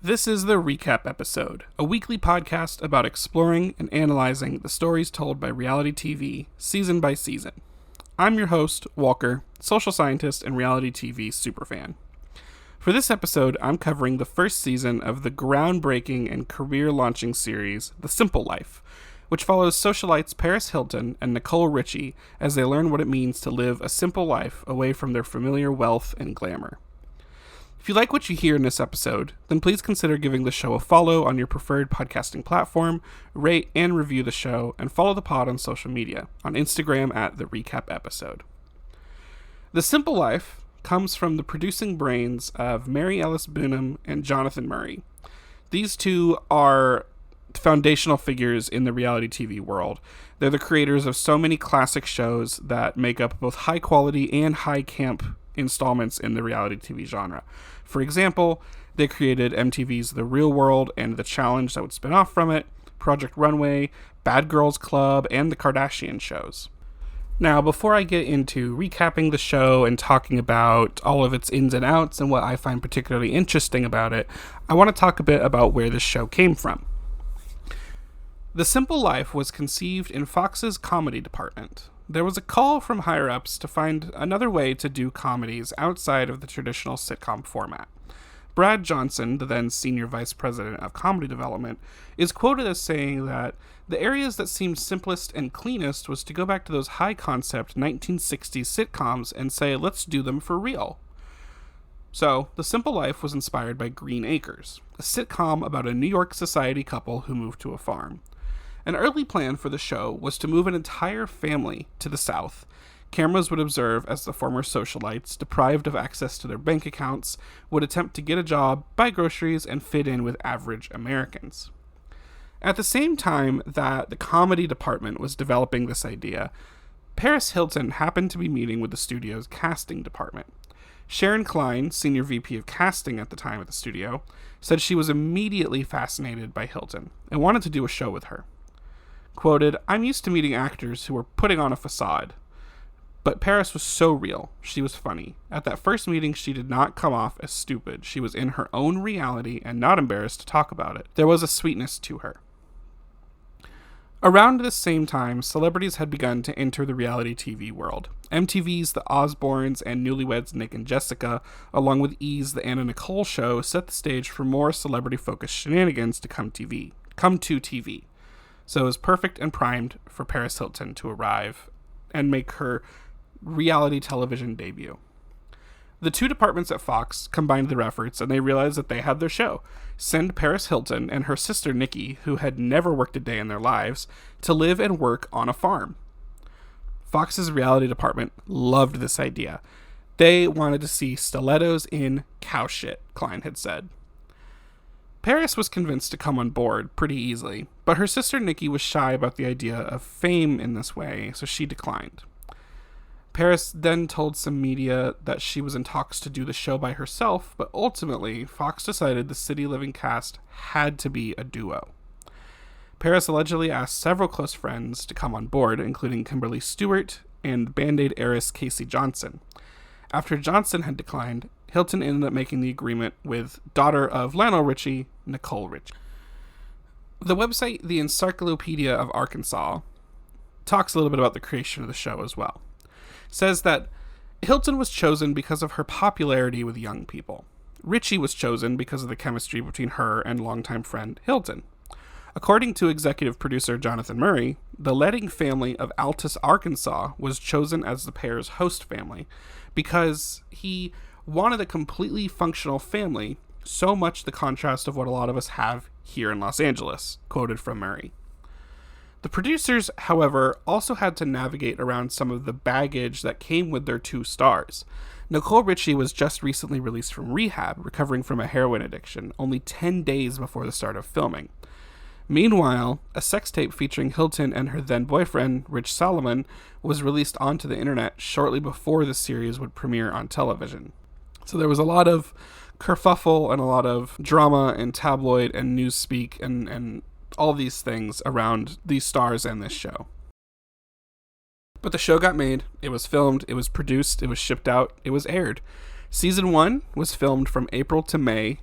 This is the Recap Episode, a weekly podcast about exploring and analyzing the stories told by reality TV, season by season. I'm your host, Walker, social scientist and reality TV superfan. For this episode, I'm covering the first season of the groundbreaking and career-launching series, The Simple Life, which follows socialites Paris Hilton and Nicole Richie as they learn what it means to live a simple life away from their familiar wealth and glamour. If you like what you hear in this episode, then please consider giving the show a follow on your preferred podcasting platform, rate and review the show, and follow the pod on social media, on Instagram at The Recap Episode. The Simple Life comes from the producing brains of Mary Ellis Boonham and Jonathan Murray. These two are foundational figures in the reality TV world. They're the creators of so many classic shows that make up both high quality and high camp installments in the reality TV genre. For example, they created MTV's The Real World and The Challenge that would spin off from it, Project Runway, Bad Girls Club, and The Kardashian shows. Now, before I get into recapping the show and talking about all of its ins and outs and what I find particularly interesting about it, I want to talk a bit about where this show came from. The Simple Life was conceived in Fox's comedy department. There was a call from higher-ups to find another way to do comedies outside of the traditional sitcom format. Brad Johnson, the then senior vice president of comedy development, is quoted as saying that the areas that seemed simplest and cleanest was to go back to those high-concept 1960s sitcoms and say, let's do them for real. So, The Simple Life was inspired by Green Acres, a sitcom about a New York society couple who moved to a farm. An early plan for the show was to move an entire family to the South. Cameras would observe as the former socialites, deprived of access to their bank accounts, would attempt to get a job, buy groceries, and fit in with average Americans. At the same time that the comedy department was developing this idea, Paris Hilton happened to be meeting with the studio's casting department. Sharon Klein, senior VP of casting at the time at the studio, said she was immediately fascinated by Hilton and wanted to do a show with her. Quoted, "I'm used to meeting actors who are putting on a facade. But Paris was so real. She was funny. At that first meeting, she did not come off as stupid. She was in her own reality and not embarrassed to talk about it. There was a sweetness to her." Around this same time, celebrities had begun to enter the reality TV world. MTV's The Osbournes and Newlyweds Nick and Jessica, along with E's The Anna Nicole Show, set the stage for more celebrity-focused shenanigans to come to TV. So it was perfect and primed for Paris Hilton to arrive and make her reality television debut. The two departments at Fox combined their efforts and they realized that they had their show. Send Paris Hilton and her sister Nikki, who had never worked a day in their lives, to live and work on a farm. Fox's reality department loved this idea. They wanted to see stilettos in cow shit, Klein had said. Paris was convinced to come on board pretty easily, but her sister Nikki was shy about the idea of fame in this way, so she declined. Paris then told some media that she was in talks to do the show by herself, but ultimately, Fox decided the City Living cast had to be a duo. Paris allegedly asked several close friends to come on board, including Kimberly Stewart and Band-Aid heiress Casey Johnson. After Johnson had declined, Hilton ended up making the agreement with daughter of Lionel Richie, Nicole Richie. The website The Encyclopedia of Arkansas talks a little bit about the creation of the show as well. It says that Hilton was chosen because of her popularity with young people. Richie was chosen because of the chemistry between her and longtime friend Hilton. According to executive producer Jonathan Murray, the Letting family of Altus, Arkansas was chosen as the pair's host family because he wanted a completely functional family, so much the contrast of what a lot of us have here in Los Angeles, quoted from Murray. The producers, however, also had to navigate around some of the baggage that came with their two stars. Nicole Richie was just recently released from rehab, recovering from a heroin addiction, only 10 days before the start of filming. Meanwhile, a sex tape featuring Hilton and her then-boyfriend, Rich Solomon, was released onto the internet shortly before the series would premiere on television. So there was a lot of kerfuffle and a lot of drama and tabloid and newspeak and all these things around these stars and this show. But the show got made, it was filmed, it was produced, it was shipped out, it was aired. Season 1 was filmed from April to May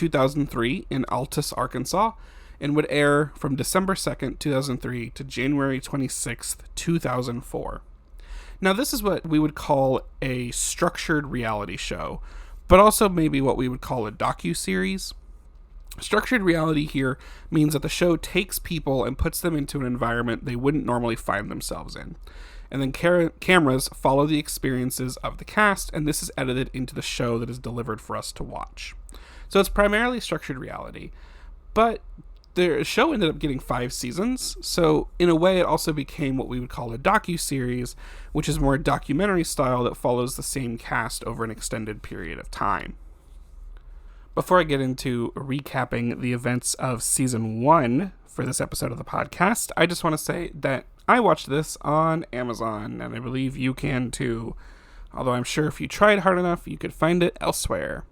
2003 in Altus, Arkansas, and would air from December 2nd, 2003 to January 26th, 2004. Now, this is what we would call a structured reality show, but also maybe what we would call a docu-series. Structured reality here means that the show takes people and puts them into an environment they wouldn't normally find themselves in. And then cameras follow the experiences of the cast, and this is edited into the show that is delivered for us to watch. So it's primarily structured reality, but the show ended up getting 5 seasons, so in a way it also became what we would call a docu-series, which is more documentary style that follows the same cast over an extended period of time. Before I get into recapping the events of Season 1 for this episode of the podcast, I just want to say that I watched this on Amazon, and I believe you can too. Although I'm sure if you tried hard enough, you could find it elsewhere.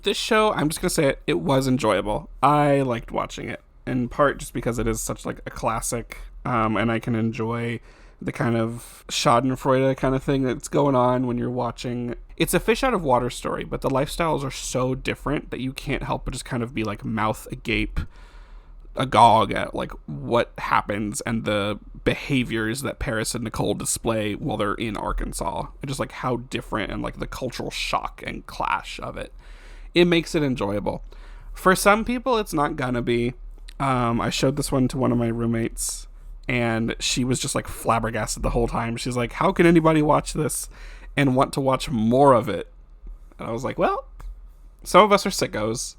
This show, I'm just going to say it was enjoyable. I liked watching it, in part just because it is such like a classic, and I can enjoy the kind of schadenfreude kind of thing that's going on when you're watching. It's a fish out of water story, but the lifestyles are so different that you can't help but just kind of be like mouth agape, agog at like what happens and the behaviors that Paris and Nicole display while they're in Arkansas, and just like how different and like the cultural shock and clash of it. It makes it enjoyable. For some people, it's not gonna be. I showed this one to one of my roommates, and she was just like flabbergasted the whole time. She's like, how can anybody watch this and want to watch more of it? And I was like, well, some of us are sickos.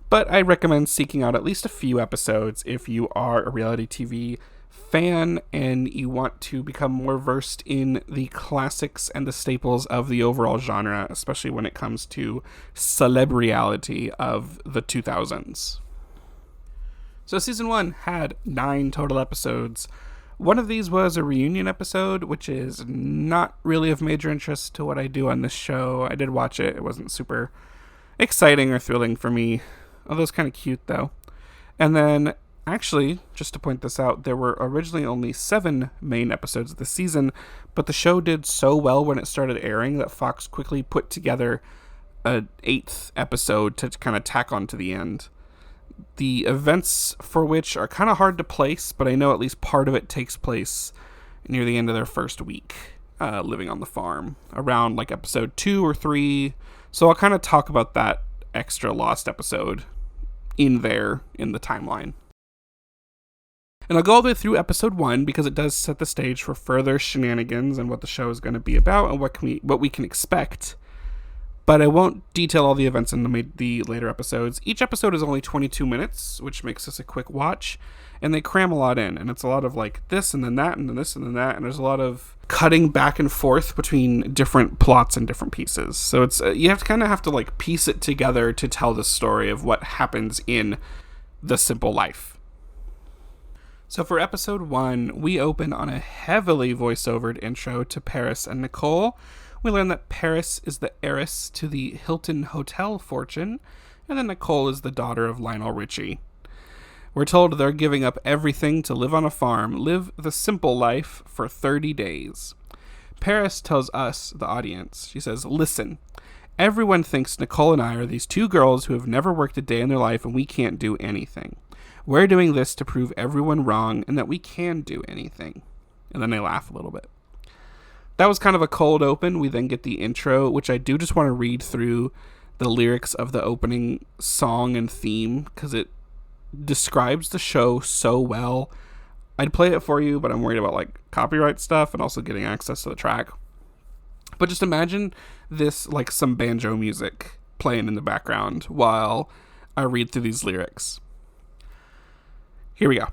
But I recommend seeking out at least a few episodes if you are a reality TV fan and you want to become more versed in the classics and the staples of the overall genre, especially when it comes to celebreality of the 2000s. So Season 1 had 9 total episodes. One of these was a reunion episode, which is not really of major interest to what I do on this show. I did watch it. It wasn't super exciting or thrilling for me. Although it's kind of cute, though. And then, actually, just to point this out, there were originally only 7 main episodes of the season, but the show did so well when it started airing that Fox quickly put together an 8th episode to kind of tack on to the end. The events for which are kind of hard to place, but I know at least part of it takes place near the end of their first week living on the farm, around like episode 2 or 3. So I'll kind of talk about that extra lost episode in the timeline. And I'll go all the way through episode 1 because it does set the stage for further shenanigans and what the show is going to be about and what we can expect. But I won't detail all the events in the later episodes. Each episode is only 22 minutes, which makes this a quick watch, and they cram a lot in, and it's a lot of like this and then that and then this and then that, and there's a lot of cutting back and forth between different plots and different pieces. So it's you have to like piece it together to tell the story of what happens in The Simple Life. So for episode 1, we open on a heavily voiceovered intro to Paris and Nicole. We learn that Paris is the heiress to the Hilton Hotel fortune, and then Nicole is the daughter of Lionel Richie. We're told they're giving up everything to live on a farm, live the simple life for 30 days. Paris tells us, the audience, she says, listen, everyone thinks Nicole and I are these 2 girls who have never worked a day in their life and we can't do anything. We're doing this to prove everyone wrong and that we can do anything. And then they laugh a little bit. That was kind of a cold open. We then get the intro, which I do just want to read through the lyrics of the opening song and theme because it describes the show so well. I'd play it for you, but I'm worried about like copyright stuff and also getting access to the track. But just imagine this like some banjo music playing in the background while I read through these lyrics. Here we go.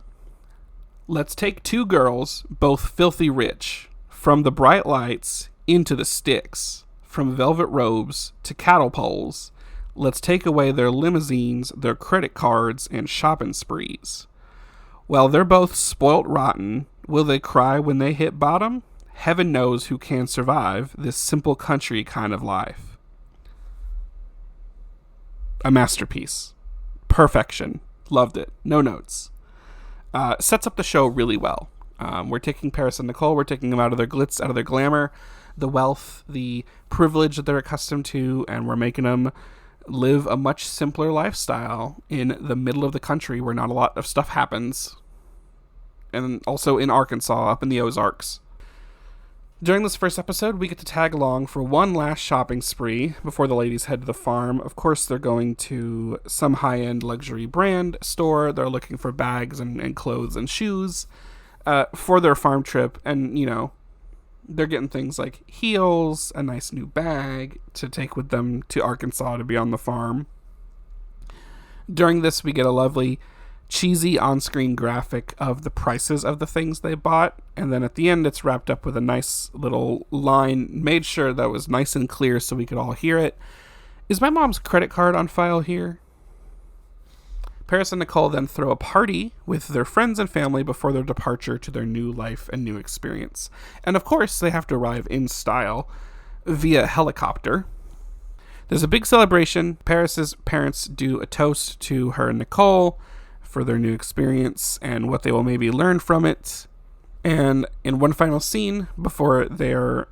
Let's take 2 girls, both filthy rich, from the bright lights into the sticks, from velvet robes to cattle poles. Let's take away their limousines, their credit cards, and shopping sprees. Well, they're both spoilt rotten. Will they cry when they hit bottom? Heaven knows who can survive this simple country kind of life. A masterpiece. Perfection. Loved it. No notes. Sets up the show really well. We're taking Paris and Nicole, we're taking them out of their glitz, out of their glamour, the wealth, the privilege that they're accustomed to, and we're making them live a much simpler lifestyle in the middle of the country where not a lot of stuff happens. And also in Arkansas, up in the Ozarks. During this first episode, we get to tag along for one last shopping spree before the ladies head to the farm. Of course, they're going to some high-end luxury brand store. They're looking for bags and clothes and shoes for their farm trip. And, you know, they're getting things like heels, a nice new bag to take with them to Arkansas to be on the farm. During this, we get a lovely cheesy on-screen graphic of the prices of the things they bought, and then at the end it's wrapped up with a nice little line made sure that was nice and clear so we could all hear it. Is my mom's credit card on file here? Paris and Nicole then throw a party with their friends and family before their departure to their new life and new experience. And of course they have to arrive in style via helicopter. There's a big celebration. Paris's parents do a toast to her and Nicole for their new experience and what they will maybe learn from it. And in one final scene, before they're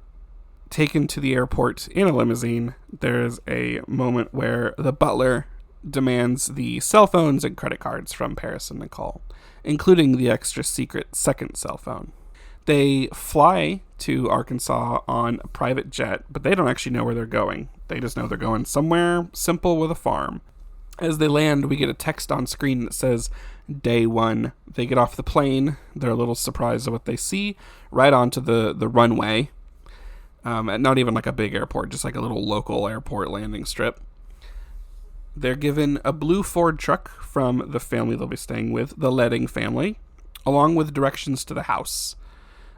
taken to the airport in a limousine, there's a moment where the butler demands the cell phones and credit cards from Paris and Nicole, including the extra secret second cell phone. They fly to Arkansas on a private jet, but they don't actually know where they're going. They just know they're going somewhere simple with a farm. As they land, we get a text on screen that says, Day 1. They get off the plane. They're a little surprised at what they see. Right onto the runway. Not even like a big airport, just like a little local airport landing strip. They're given a blue Ford truck from the family they'll be staying with, the Ledding family, along with directions to the house.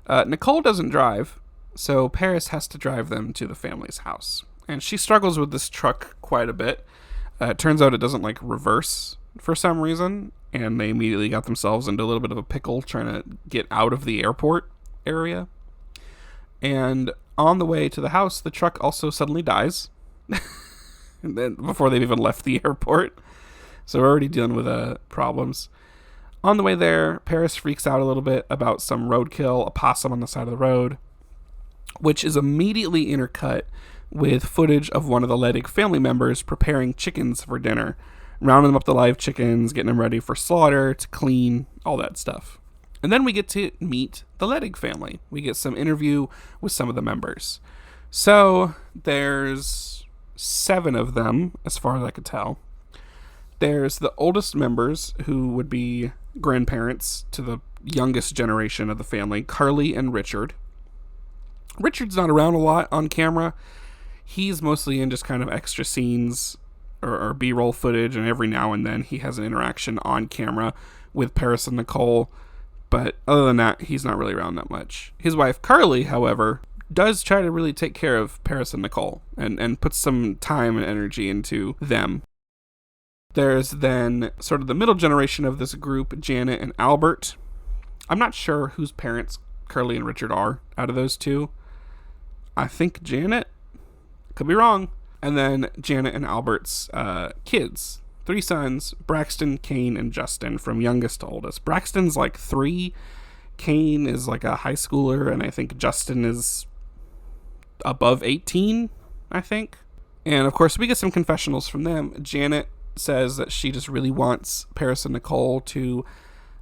Nicole doesn't drive, so Paris has to drive them to the family's house. And she struggles with this truck quite a bit. It turns out it doesn't like reverse for some reason, and they immediately got themselves into a little bit of a pickle trying to get out of the airport area. And on the way to the house, the truck also suddenly dies. And then before they've even left the airport. So we're already dealing with problems. On the way there, Paris freaks out a little bit about some roadkill, a possum on the side of the road, which is immediately intercut with footage of one of the Ledding family members preparing chickens for dinner, rounding up the live chickens, getting them ready for slaughter, to clean, all that stuff. And then we get to meet the Ledding family. We get some interview with some of the members. So there's 7 of them, as far as I could tell. There's the oldest members, who would be grandparents to the youngest generation of the family, Carly and Richard. Richard's not around a lot on camera. He's mostly in just kind of extra scenes or B-roll footage, and every now and then he has an interaction on camera with Paris and Nicole. But other than that, he's not really around that much. His wife, Carly, however, does try to really take care of Paris and Nicole and puts some time and energy into them. There's then sort of the middle generation of this group, Janet and Albert. I'm not sure whose parents Carly and Richard are out of those two. I think Janet. Could be wrong. And then Janet and Albert's kids. 3 sons, Braxton, Kane, and Justin, from youngest to oldest. Braxton's like 3. Kane is like a high schooler, and I think Justin is above 18, I think. And of course, we get some confessionals from them. Janet says that she just really wants Paris and Nicole to,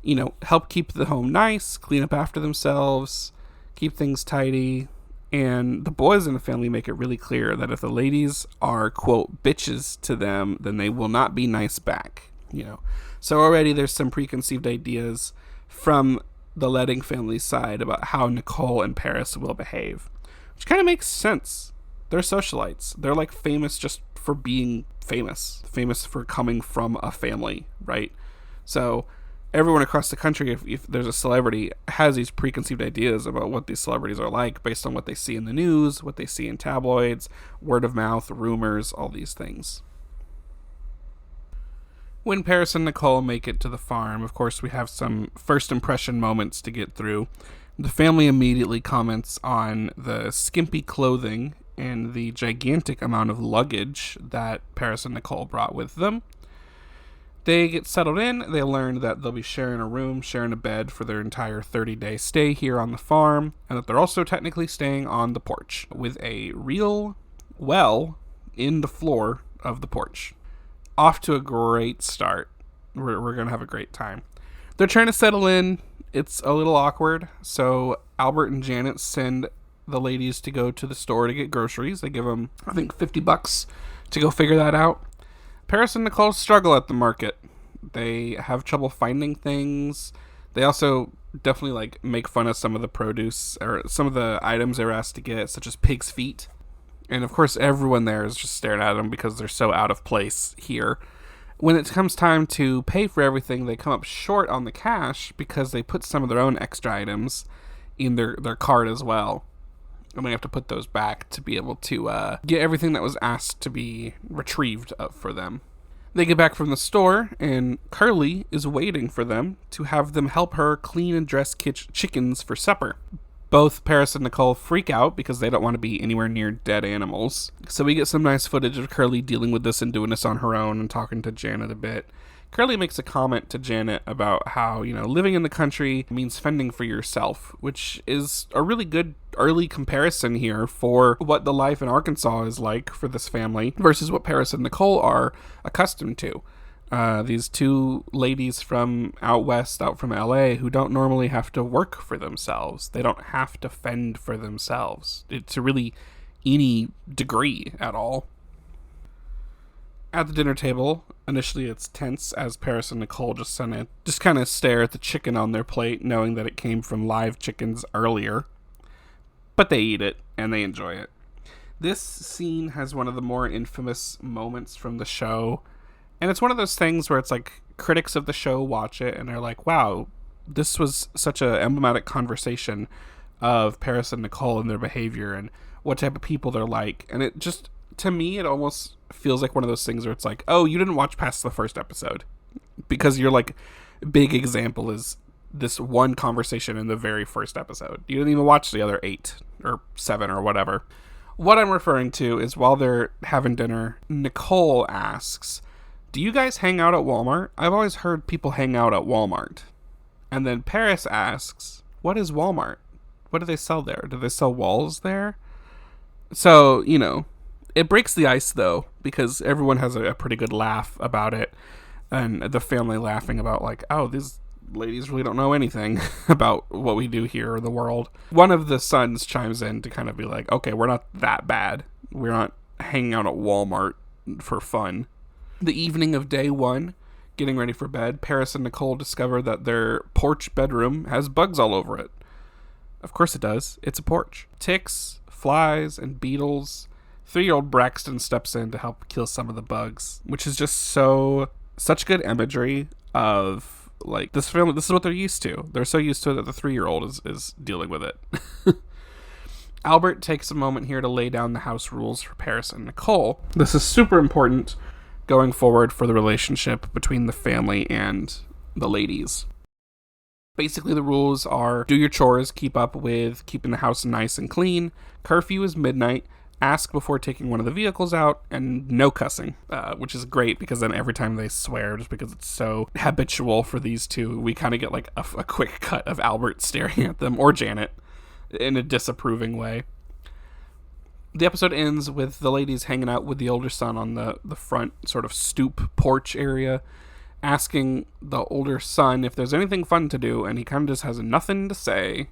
you know, help keep the home nice, clean up after themselves, keep things tidy. And the boys in the family make it really clear that if the ladies are, quote, bitches to them, then they will not be nice back, you know. So already there's some preconceived ideas from the Ledding family's side about how Nicole and Paris will behave, which kind of makes sense. They're socialites. They're like famous just for being famous for coming from a family, right? So everyone across the country, if there's a celebrity, has these preconceived ideas about what these celebrities are like based on what they see in the news, what they see in tabloids, word of mouth, rumors, all these things. When Paris and Nicole make it to the farm, of course, we have some first impression moments to get through. The family immediately comments on the skimpy clothing and the gigantic amount of luggage that Paris and Nicole brought with them. They get settled in. They learn that they'll be sharing a room, sharing a bed for their entire 30-day stay here on the farm, and that they're also technically staying on the porch with a real well in the floor of the porch. Off to a great start. We're going to have a great time. They're trying to settle in. It's a little awkward. So Albert and Janet send the ladies to go to the store to get groceries. They give them, I think, $50 to go figure that out. Paris and Nicole struggle at the market. They have trouble finding things. They also definitely like make fun of some of the produce or some of the items they were asked to get, such as pig's feet. And of course, everyone there is just staring at them because they're so out of place here. When it comes time to pay for everything, they come up short on the cash because they put some of their own extra items in their cart as well. And they have to put those back to be able to get everything that was asked to be retrieved up for them. They get back from the store, and Carly is waiting for them to have them help her clean and dress chickens for supper. Both Paris and Nicole freak out because they don't want to be anywhere near dead animals. So we get some nice footage of Carly dealing with this and doing this on her own and talking to Janet a bit. Carly makes a comment to Janet about how, living in the country means fending for yourself, which is a really good early comparison here for what the life in Arkansas is like for this family versus what Paris and Nicole are accustomed to. These two ladies from out west, out from LA, who don't normally have to work for themselves. They don't have to fend for themselves to really any degree at all. At the dinner table, initially it's tense as Paris and Nicole just kind of stare at the chicken on their plate, knowing that it came from live chickens earlier. But they eat it, and they enjoy it. This scene has one of the more infamous moments from the show, and it's one of those things where it's like critics of the show watch it, and they're like, wow, this was such an emblematic conversation of Paris and Nicole and their behavior and what type of people they're like. And it just, to me, it almost feels like one of those things where it's like, oh, you didn't watch past the first episode because your like big example is this one conversation in the very first episode. You didn't even watch the other 8 or 7 or whatever. What I'm referring to is while they're having dinner, Nicole asks, do you guys hang out at Walmart? I've always heard people hang out at Walmart. And then Paris asks, what is Walmart? What do they sell there? Do they sell walls there? So, it breaks the ice, though, because everyone has a pretty good laugh about it. And the family laughing about, like, oh, these ladies really don't know anything about what we do here in the world. One of the sons chimes in to kind of be like, okay, we're not that bad. We're not hanging out at Walmart for fun. The evening of day 1, getting ready for bed, Paris and Nicole discover that their porch bedroom has bugs all over it. Of course it does. It's a porch. Ticks, flies, and beetles. 3-year-old Braxton steps in to help kill some of the bugs, which is just such good imagery of, like, this family. This is what they're used to. They're so used to it that the 3-year-old is dealing with it. Albert takes a moment here to lay down the house rules for Paris and Nicole. This is super important going forward for the relationship between the family and the ladies. Basically, the rules are do your chores, keep up with keeping the house nice and clean, curfew is midnight, ask before taking one of the vehicles out, and no cussing, which is great because then every time they swear, just because it's so habitual for these two, we kind of get like a quick cut of Albert staring at them, or Janet, in a disapproving way. The episode ends with the ladies hanging out with the older son on the front sort of stoop porch area, asking the older son if there's anything fun to do, and he kind of just has nothing to say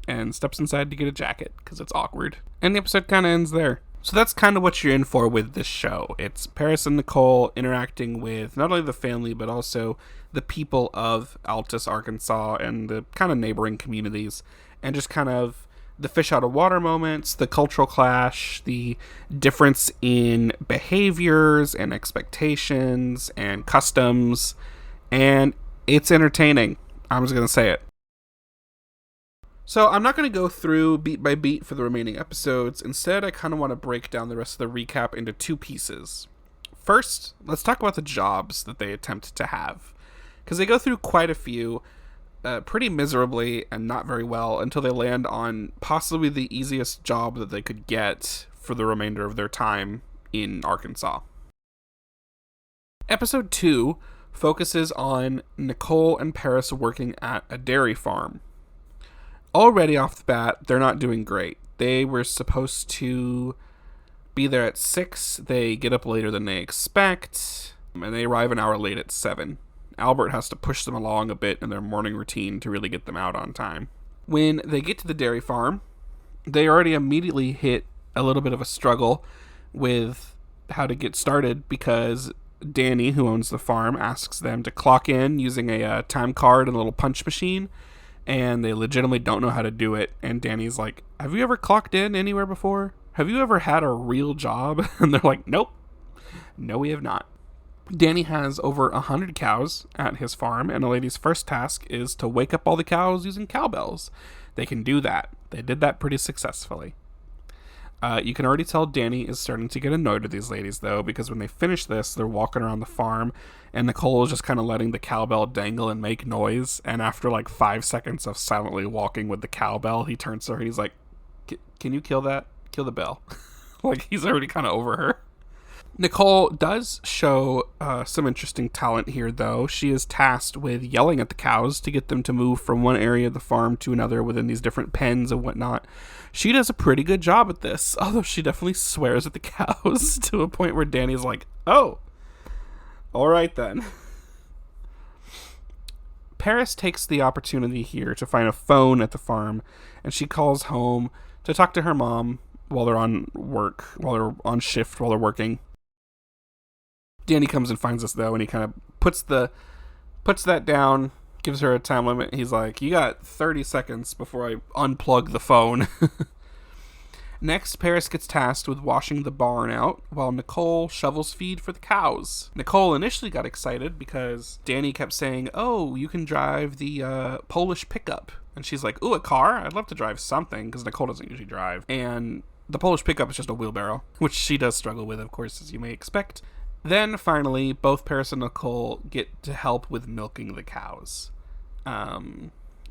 and steps inside to get a jacket because it's awkward. And the episode kind of ends there. So that's kind of what you're in for with this show. It's Paris and Nicole interacting with not only the family, but also the people of Altus, Arkansas, and the kind of neighboring communities, and just kind of the fish out of water moments, the cultural clash, the difference in behaviors and expectations and customs, and it's entertaining. I'm just going to say it. So I'm not going to go through beat by beat for the remaining episodes. Instead, I kind of want to break down the rest of the recap into 2 pieces. First, let's talk about the jobs that they attempt to have, because they go through quite a few pretty miserably and not very well until they land on possibly the easiest job that they could get for the remainder of their time in Arkansas. Episode 2 focuses on Nicole and Paris working at a dairy farm. Already off the bat, they're not doing great. They were supposed to be there at 6. They get up later than they expect, and they arrive an hour late at 7. Albert has to push them along a bit in their morning routine to really get them out on time. When they get to the dairy farm, they already immediately hit a little bit of a struggle with how to get started because Danny, who owns the farm, asks them to clock in using a time card and a little punch machine, and they legitimately don't know how to do it. And Danny's like, have you ever clocked in anywhere before? Have you ever had a real job? And they're like, nope. No, we have not. Danny has over 100 cows at his farm, and the lady's first task is to wake up all the cows using cowbells. They can do that. They did that pretty successfully. You can already tell Danny is starting to get annoyed with these ladies, though, because when they finish this, they're walking around the farm, and Nicole is just kind of letting the cowbell dangle and make noise, and after like 5 seconds of silently walking with the cowbell, he turns to her and he's like, can you kill that? Kill the bell. Like, he's already kind of over her. Nicole does show some interesting talent here, though. She is tasked with yelling at the cows to get them to move from one area of the farm to another within these different pens and whatnot. She does a pretty good job at this, although she definitely swears at the cows to a point where Danny's like, oh, all right then. Paris takes the opportunity here to find a phone at the farm, and she calls home to talk to her mom while they're on work, while they're on shift, while they're working. Danny comes and finds us, though, and he kind of puts that down, gives her a time limit. He's like, you got 30 seconds before I unplug the phone. Next, Paris gets tasked with washing the barn out while Nicole shovels feed for the cows. Nicole initially got excited because Danny kept saying, oh, you can drive the Polish pickup. And she's like, ooh, a car? I'd love to drive something, because Nicole doesn't usually drive. And the Polish pickup is just a wheelbarrow, which she does struggle with, of course, as you may expect. Then, finally, both Paris and Nicole get to help with milking the cows,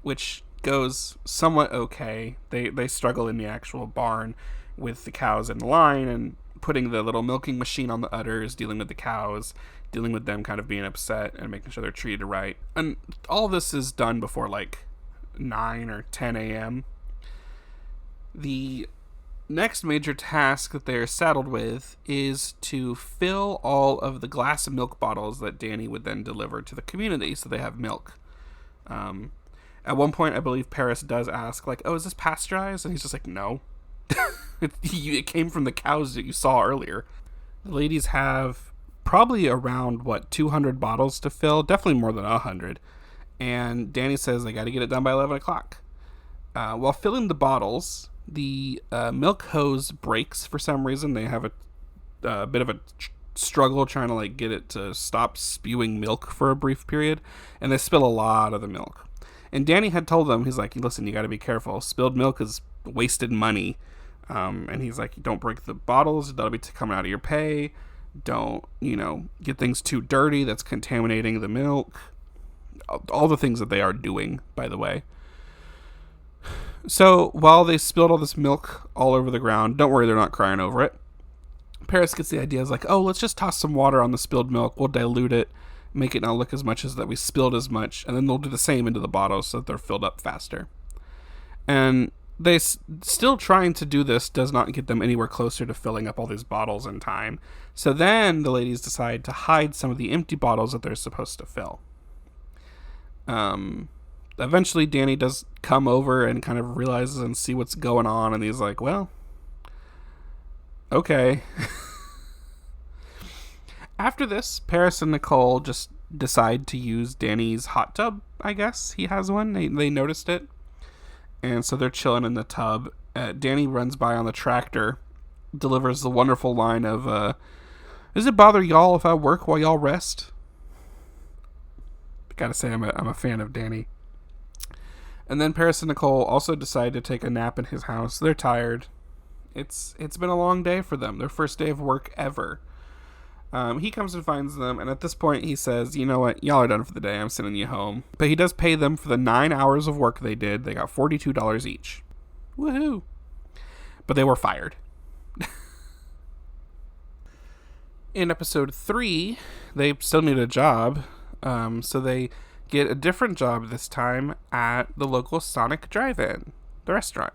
which goes somewhat okay. They struggle in the actual barn with the cows in line and putting the little milking machine on the udders, dealing with the cows, dealing with them kind of being upset and making sure they're treated right. And all this is done before, like, 9 or 10 a.m. The next major task that they're saddled with is to fill all of the glass milk bottles that Danny would then deliver to the community so they have milk. At one point, I believe Paris does ask, like, oh, is this pasteurized? And he's just like, no. It came from the cows that you saw earlier. The ladies have probably around, 200 bottles to fill? Definitely more than 100. And Danny says they got to get it done by 11 o'clock. While filling the bottles, the milk hose breaks for some reason. They have a bit of a struggle trying to like get it to stop spewing milk for a brief period, and they spill a lot of the milk. And Danny had told them, he's like, listen, you got to be careful. Spilled milk is wasted money. And he's like, don't break the bottles. That'll be coming out of your pay. Don't, get things too dirty. That's contaminating the milk. All the things that they are doing, by the way. So while they spilled all this milk all over the ground, don't worry, they're not crying over it. Paris gets the idea, is like, oh, let's just toss some water on the spilled milk. We'll dilute it, make it not look as much as that we spilled as much, and then they'll do the same into the bottles so that they're filled up faster. And they still trying to do this does not get them anywhere closer to filling up all these bottles in time. So then the ladies decide to hide some of the empty bottles that they're supposed to fill. Eventually Danny does come over and kind of realizes and see what's going on, and he's like, well, okay. After this, Paris and Nicole just decide to use Danny's hot tub, I guess. He has one. They noticed it. And so they're chilling in the tub. Danny runs by on the tractor, delivers the wonderful line of, does it bother y'all if I work while y'all rest? Gotta say, I'm a fan of Danny. And then Paris and Nicole also decide to take a nap in his house. They're tired. It's been a long day for them. Their first day of work ever. He comes and finds them, and at this point he says, you know what, y'all are done for the day, I'm sending you home. But he does pay them for the 9 hours of work they did. They got $42 each. Woohoo! But they were fired. In episode 3, they still need a job, so they get a different job this time at the local Sonic Drive-In, the restaurant.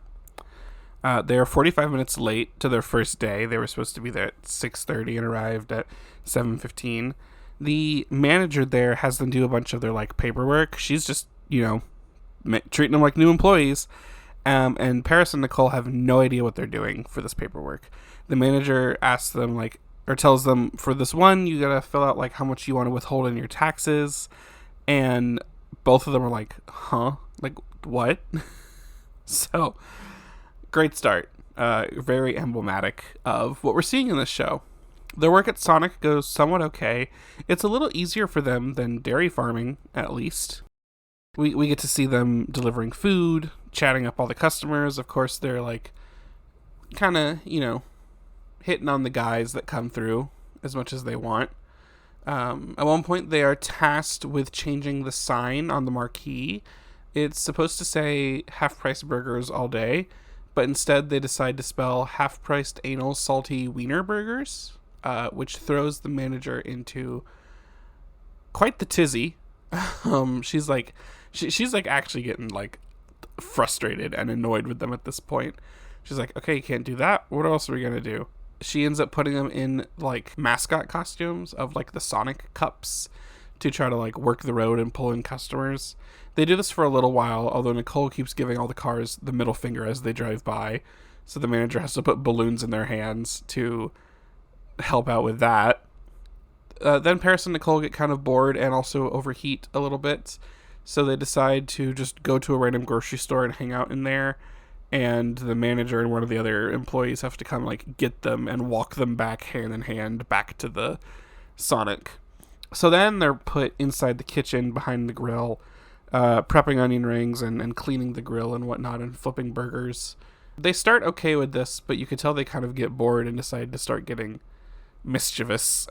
They are 45 minutes late to their first day. They were supposed to be there at 6:30 and arrived at 7:15. The manager there has them do a bunch of their like paperwork. She's just, treating them like new employees. And Paris and Nicole have no idea what they're doing for this paperwork. The manager asks them or tells them, for this one, you gotta fill out like how much you want to withhold in your taxes. And both of them are like, huh? Like, what? So, great start. Very emblematic of what we're seeing in this show. Their work at Sonic goes somewhat okay. It's a little easier for them than dairy farming, at least. We get to see them delivering food, chatting up all the customers. Of course, they're like kind of, hitting on the guys that come through as much as they want. At one point, they are tasked with changing the sign on the marquee. It's supposed to say half-price burgers all day, but instead they decide to spell half-priced anal salty wiener burgers, which throws the manager into quite the tizzy. She's like actually getting like frustrated and annoyed with them at this point. She's like, okay, you can't do that. What else are we gonna do? She ends up putting them in like mascot costumes of like the Sonic cups to try to like work the road and pull in customers. They do this for a little while, although Nicole keeps giving all the cars the middle finger as they drive by. So the manager has to put balloons in their hands to help out with that. Then Paris and Nicole get kind of bored and also overheat a little bit. So they decide to just go to a random grocery store and hang out in there. And the manager and one of the other employees have to come like get them and walk them back hand in hand back to the Sonic. So then they're put inside the kitchen behind the grill, prepping onion rings and cleaning the grill and whatnot and flipping burgers. They start okay with this, but you can tell they kind of get bored and decide to start getting mischievous,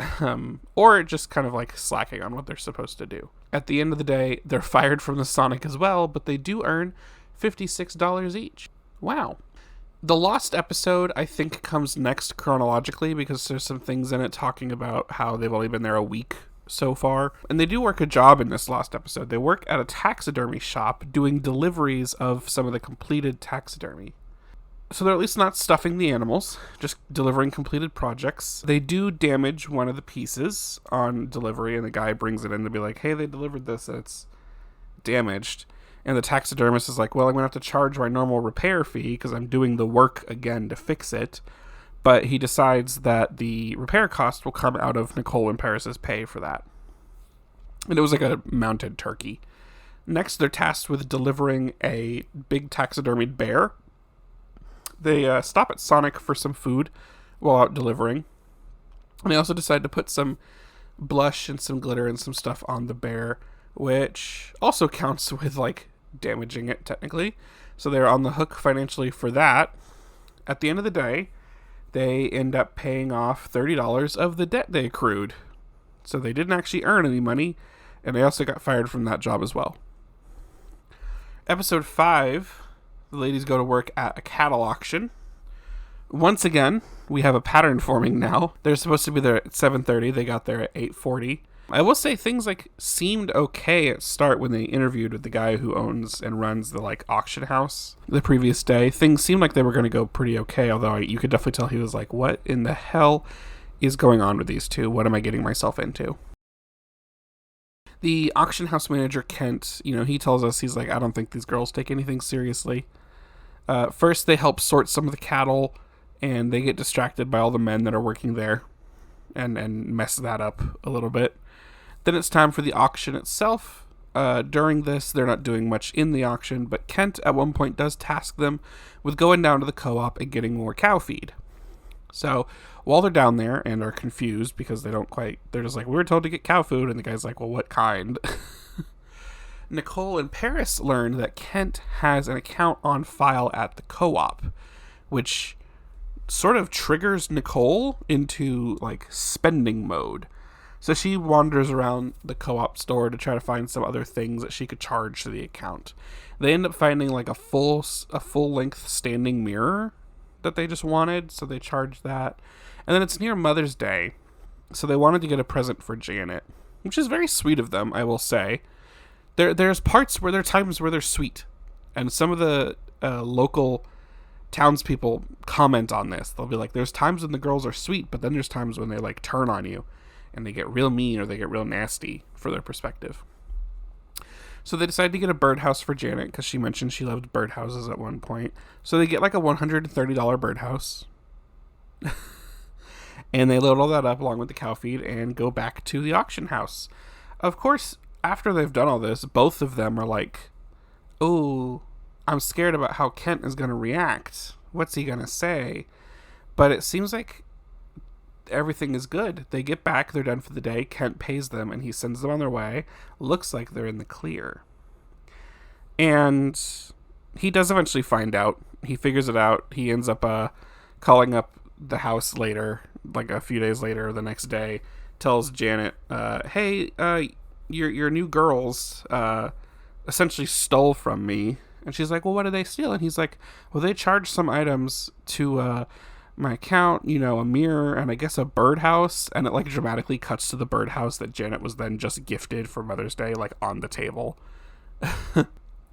or just kind of like slacking on what they're supposed to do. At the end of the day, they're fired from the Sonic as well, but they do earn $56 each. Wow. The Lost episode, I think, comes next chronologically because there's some things in it talking about how they've only been there a week so far. And they do work a job in this Lost episode. They work at a taxidermy shop doing deliveries of some of the completed taxidermy. So they're at least not stuffing the animals, just delivering completed projects. They do damage one of the pieces on delivery, and the guy brings it in to be like, hey, they delivered this and it's damaged. And the taxidermist is like, well, I'm going to have to charge my normal repair fee because I'm doing the work again to fix it. But he decides that the repair cost will come out of Nicole and Paris's pay for that. And it was like a mounted turkey. Next, they're tasked with delivering a big taxidermied bear. They stop at Sonic for some food while out delivering. And they also decide to put some blush and some glitter and some stuff on the bear, which also counts with, like, damaging it, technically. So they're on the hook financially for that. At the end of the day, they end up paying off $30 of the debt they accrued. So they didn't actually earn any money, and they also got fired from that job as well. Episode 5, the ladies go to work at a cattle auction. Once again, we have a pattern forming now. They're supposed to be there at 7:30. They got there at 8:40. I will say things like seemed okay at start when they interviewed with the guy who owns and runs the like auction house the previous day. Things seemed like they were going to go pretty okay, although you could definitely tell he was like, what in the hell is going on with these two? What am I getting myself into? The auction house manager, Kent, he tells us, he's like, I don't think these girls take anything seriously. First, they help sort some of the cattle, and they get distracted by all the men that are working there and mess that up a little bit. Then it's time for the auction itself. During this, they're not doing much in the auction, but Kent at one point does task them with going down to the co-op and getting more cow feed. So while they're down there and are confused because they're just like, we were told to get cow food, and the guy's like, well, what kind? Nicole and Paris learn that Kent has an account on file at the co-op, which sort of triggers Nicole into like spending mode. So she wanders around the co-op store to try to find some other things that she could charge to the account. They end up finding like a full-length standing mirror that they just wanted, so they charge that. And then it's near Mother's Day, so they wanted to get a present for Janet, which is very sweet of them, I will say. There's times where they're sweet, and some of the local townspeople comment on this. They'll be like, there's times when the girls are sweet, but then there's times when they like turn on you and they get real mean or they get real nasty for their perspective. So they decide to get a birdhouse for Janet because she mentioned she loved birdhouses at one point. So they get like a $130 birdhouse. And they load all that up along with the cow feed and go back to the auction house. Of course, after they've done all this, both of them are like, oh, I'm scared about how Kent is going to react. What's he going to say? But it seems like everything is good. They get back, they're done for the day. Kent pays them and he sends them on their way. Looks like they're in the clear. And he does eventually find out. He figures it out. He ends up calling up the house later, like a few days later or the next day, tells Janet, hey, your new girls essentially stole from me. And she's like, well, what did they steal? And he's like, well, they charged some items to my account, a mirror and I guess a birdhouse. And it like dramatically cuts to the birdhouse that Janet was then just gifted for Mother's Day, like on the table.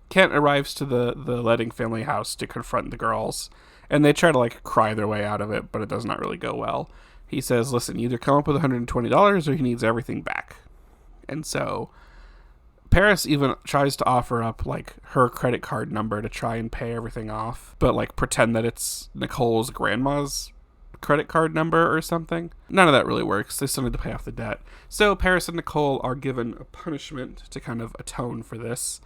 Kent arrives to the Letting family house to confront the girls. And they try to like cry their way out of it, but it does not really go well. He says, listen, either come up with $120 or he needs everything back. And so Paris even tries to offer up like her credit card number to try and pay everything off, but like pretend that it's Nicole's grandma's credit card number or something. None of that really works. They still need to pay off the debt. So Paris and Nicole are given a punishment to kind of atone for this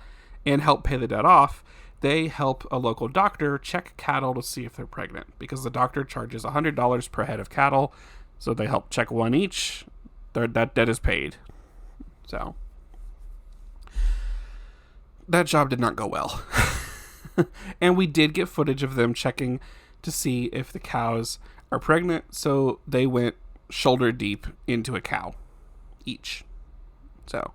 and help pay the debt off. They help a local doctor check cattle to see if they're pregnant because the doctor charges $100 per head of cattle. So they help check one each. That debt is paid. So that job did not go well. And we did get footage of them checking to see if the cows are pregnant. So they went shoulder deep into a cow each. So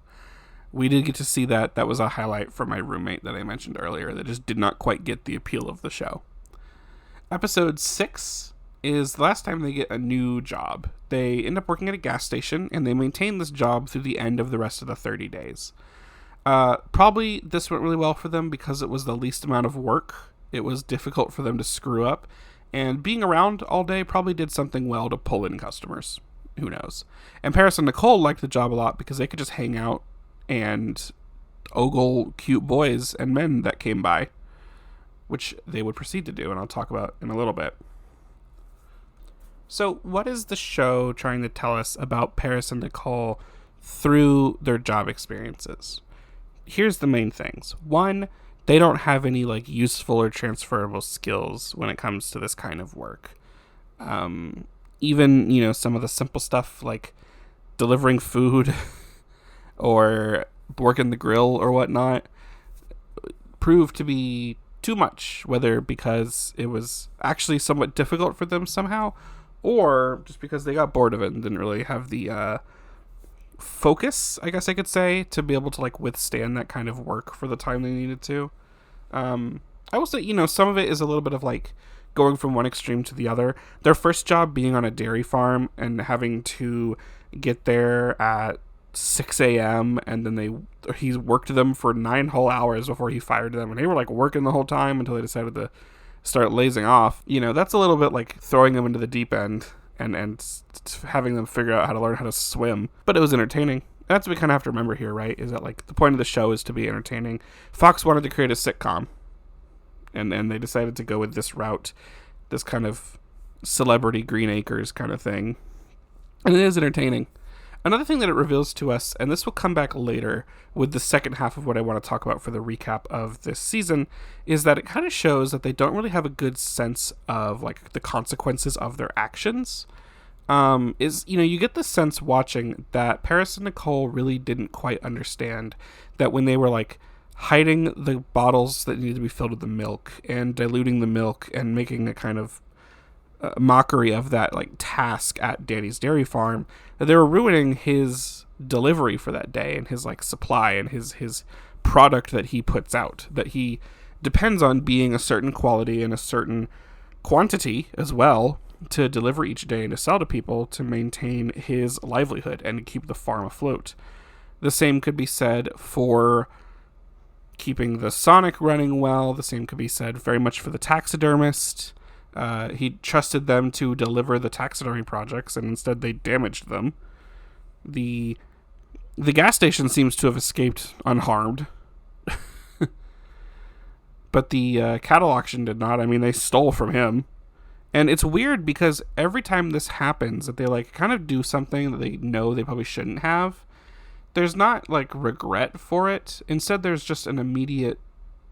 we did get to see that. That was a highlight for my roommate that I mentioned earlier that just did not quite get the appeal of the show. Episode 6 is the last time they get a new job. They end up working at a gas station, and they maintain this job through the end of the rest of the 30 days. Probably this went really well for them because it was the least amount of work. It was difficult for them to screw up, and being around all day probably did something well to pull in customers. Who knows? And Paris and Nicole liked the job a lot because they could just hang out and ogle cute boys and men that came by, which they would proceed to do, and I'll talk about in a little bit. So what is the show trying to tell us about Paris and Nicole through their job experiences? Here's the main things. 1, they don't have any like useful or transferable skills when it comes to this kind of work. Even, some of the simple stuff like delivering food or working the grill or whatnot proved to be too much, whether because it was actually somewhat difficult for them somehow, or just because they got bored of it and didn't really have the focus, I guess I could say, to be able to like withstand that kind of work for the time they needed to. I will say, some of it is a little bit of like going from one extreme to the other. Their first job being on a dairy farm and having to get there at 6 a.m. and then he worked them for 9 whole hours before he fired them, and they were like working the whole time until they decided to start lazing off. That's a little bit like throwing them into the deep end and having them figure out how to learn how to swim. But it was entertaining. That's what we kind of have to remember here, right? Is that like the point of the show is to be entertaining. Fox wanted to create a sitcom, and they decided to go with this route, this kind of celebrity Green Acres kind of thing, and it is entertaining. Another thing that it reveals to us, and this will come back later with the second half of what I want to talk about for the recap of this season, is that it kind of shows that they don't really have a good sense of like the consequences of their actions. You get the sense watching that Paris and Nicole really didn't quite understand that when they were like hiding the bottles that needed to be filled with the milk and diluting the milk and making a kind of mockery of that like task at Danny's dairy farm, that they were ruining his delivery for that day and his like supply and his product that he puts out, that he depends on being a certain quality and a certain quantity as well to deliver each day and to sell to people to maintain his livelihood and to keep the farm afloat. The same could be said for keeping the Sonic running well. The same could be said very much for the taxidermist. He trusted them to deliver the taxidermy projects, and instead they damaged them. The gas station seems to have escaped unharmed. But the cattle auction did not. I mean, they stole from him. And it's weird because every time this happens, that they like kind of do something that they know they probably shouldn't have, there's not like regret for it. Instead, there's just an immediate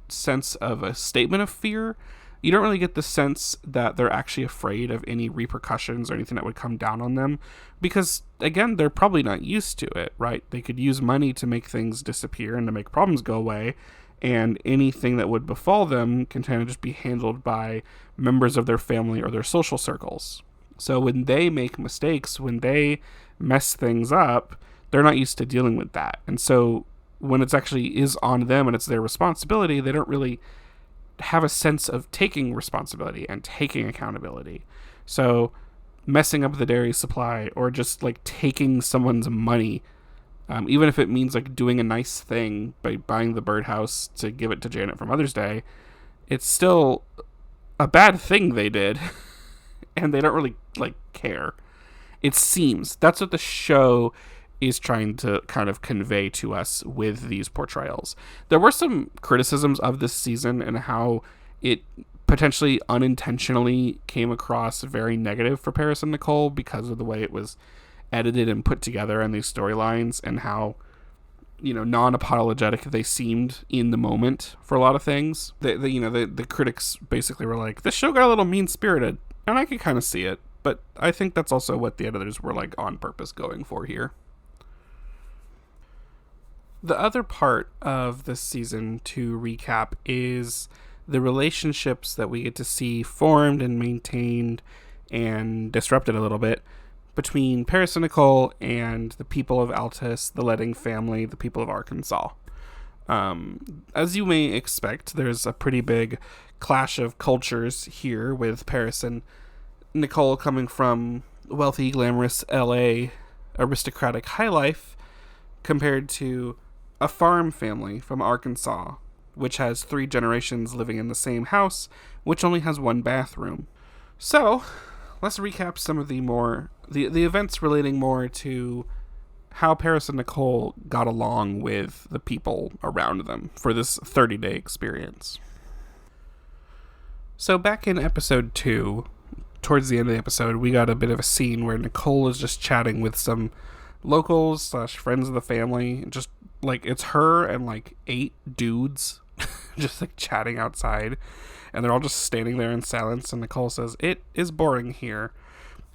sense of a statement of fear. You don't really get the sense that they're actually afraid of any repercussions or anything that would come down on them, because again, they're probably not used to it, right? They could use money to make things disappear and to make problems go away, and anything that would befall them can kind of just be handled by members of their family or their social circles. So when they make mistakes, when they mess things up, they're not used to dealing with that. And so when it's actually is on them and it's their responsibility, they don't really have a sense of taking responsibility and taking accountability. So messing up the dairy supply or just like taking someone's money, even if it means like doing a nice thing by buying the birdhouse to give it to Janet for Mother's Day, it's still a bad thing they did. And they don't really like care. It seems that's what the show is trying to kind of convey to us with these portrayals. There were some criticisms of this season and how it potentially unintentionally came across very negative for Paris and Nicole because of the way it was edited and put together and these storylines, and how, you know, non-apologetic they seemed in the moment for a lot of things. The critics basically were like, this show got a little mean-spirited, and I could kind of see it, but I think that's also what the editors were like on purpose going for here. The other part of this season, to recap, is the relationships that we get to see formed and maintained and disrupted a little bit between Paris and Nicole and the people of Altus, the Letting family, the people of Arkansas. As you may expect, there's a pretty big clash of cultures here, with Paris and Nicole coming from wealthy, glamorous LA aristocratic high life compared to a farm family from Arkansas, which has 3 generations living in the same house, which only has 1 bathroom. So, let's recap some of the events relating more to how Paris and Nicole got along with the people around them for this 30-day experience. So back in episode 2, towards the end of the episode, we got a bit of a scene where Nicole is just chatting with some locals / friends of the family. Just like, it's her and like 8 dudes just like chatting outside, and they're all just standing there in silence, and Nicole says, "It is boring here."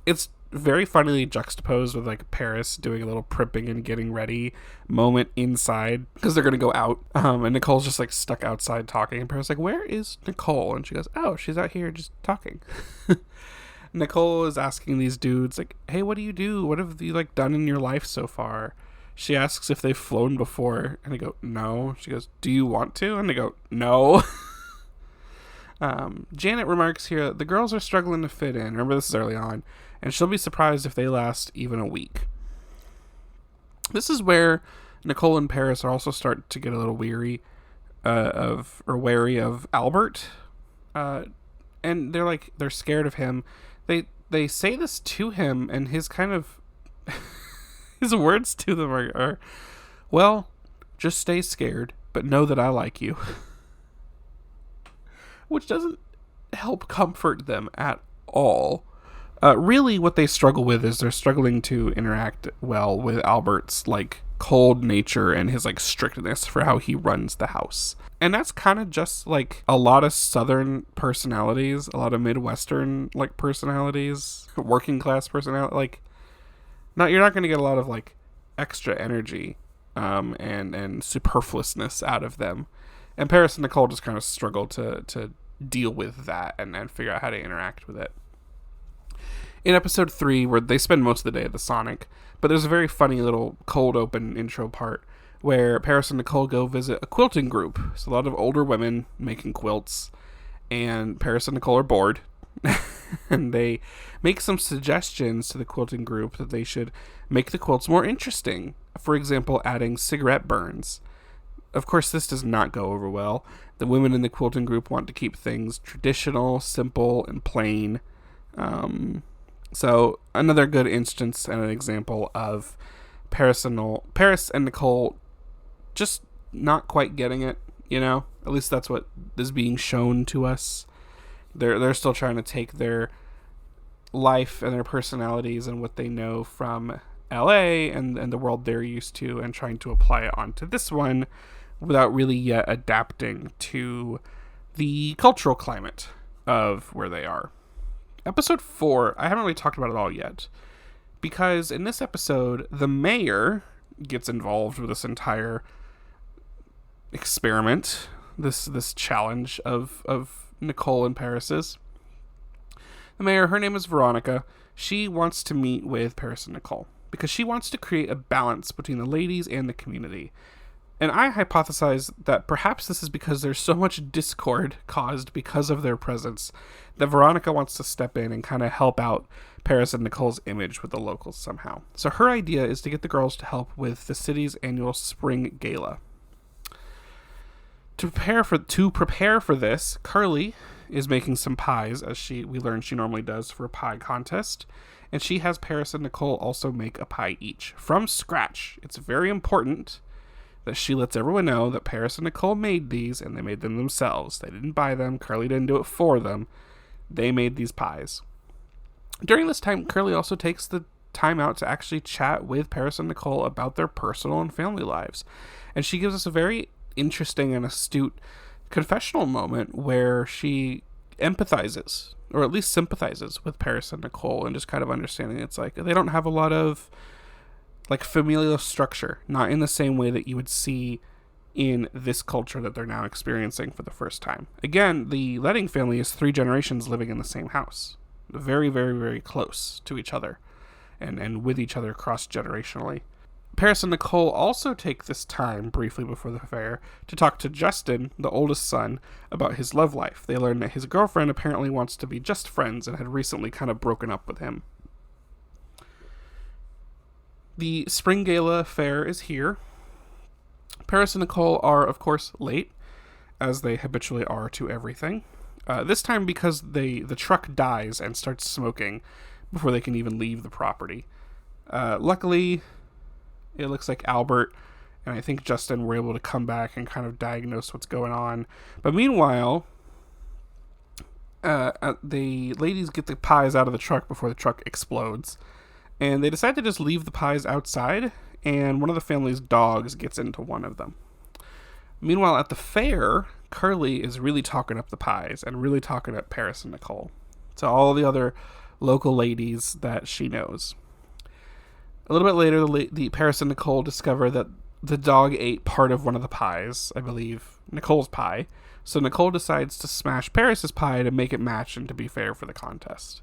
It's very funnily juxtaposed with like Paris doing a little primping and getting ready moment inside because they're gonna go out, and Nicole's just like stuck outside talking, and Paris like, "Where is Nicole?" And she goes, "Oh, she's out here just talking." Nicole is asking these dudes like, "Hey, what do you do? What have you like done in your life so far?" She asks if they've flown before, and they go, "No." She goes, "Do you want to?" And they go, "No." Janet remarks here that the girls are struggling to fit in. Remember, this is early on, and she'll be surprised if they last even a week. This is where Nicole and Paris are also starting to get a little wary of Albert, and they're scared of him. They say this to him, and his kind of his words to them are, "Well, just stay scared, but know that I like you." Which doesn't help comfort them at all. Really, what they struggle with is they're struggling to interact well with Albert's like cold nature and his like strictness for how he runs the house. And that's kind of just like a lot of Southern personalities, a lot of Midwestern like personalities, working class personality. Like, you're not going to get a lot of like extra energy and superfluousness out of them. And Paris and Nicole just kind of struggle to deal with that and figure out how to interact with it. In episode 3, where they spend most of the day at the Sonic, but there's a very funny little cold open intro part where Paris and Nicole go visit a quilting group. It's a lot of older women making quilts, and Paris and Nicole are bored. And they make some suggestions to the quilting group that they should make the quilts more interesting. For example, adding cigarette burns. of course, this does not go over well. The women in the quilting group want to keep things traditional, simple, and plain. So another good instance and an example of Paris and Nicole just not quite getting it, At least that's what is being shown to us. They're still trying to take their life and their personalities and what they know from LA and the world they're used to and trying to apply it onto this one without really yet adapting to the cultural climate of where they are. Episode 4, I haven't really talked about it all yet, because in this episode, the mayor gets involved with this entire experiment, this challenge of Nicole and Paris's. The mayor, her name is Veronica. She wants to meet with Paris and Nicole because she wants to create a balance between the ladies and the community. And I hypothesize that perhaps this is because there's so much discord caused because of their presence that Veronica wants to step in and kind of help out Paris and Nicole's image with the locals somehow. So her idea is to get the girls to help with the city's annual spring gala. To prepare for this, Carly is making some pies, as we learned she normally does for a pie contest, and she has Paris and Nicole also make a pie each from scratch. It's very important that she lets everyone know that Paris and Nicole made these, and they made them themselves. They didn't buy them. Carly didn't do it for them. They made these pies. During this time, Carly also takes the time out to actually chat with Paris and Nicole about their personal and family lives, and she gives us a very interesting and astute confessional moment where she empathizes, or at least sympathizes, with Paris and Nicole, and just kind of understanding it's like they don't have a lot of like familial structure, not in the same way that you would see in this culture that they're now experiencing for the first time. Again, the Letting family is 3 generations living in the same house, very, very, very close to each other and with each other cross-generationally. Paris and Nicole also take this time briefly before the fair to talk to Justin, the oldest son, about his love life. They learn that his girlfriend apparently wants to be just friends and had recently kind of broken up with him. The Spring Gala fair is here. Paris and Nicole are, of course, late, as they habitually are to everything. This time because the truck dies and starts smoking before they can even leave the property. Luckily, it looks like Albert and I think Justin were able to come back and kind of diagnose what's going on. But meanwhile, the ladies get the pies out of the truck before the truck explodes. And they decide to just leave the pies outside, and one of the family's dogs gets into one of them. Meanwhile, at the fair, Carly is really talking up the pies and really talking up Paris and Nicole to all the other local ladies that she knows. A little bit later, the Paris and Nicole discover that the dog ate part of one of the pies, I believe Nicole's pie. So Nicole decides to smash Paris's pie to make it match and to be fair for the contest.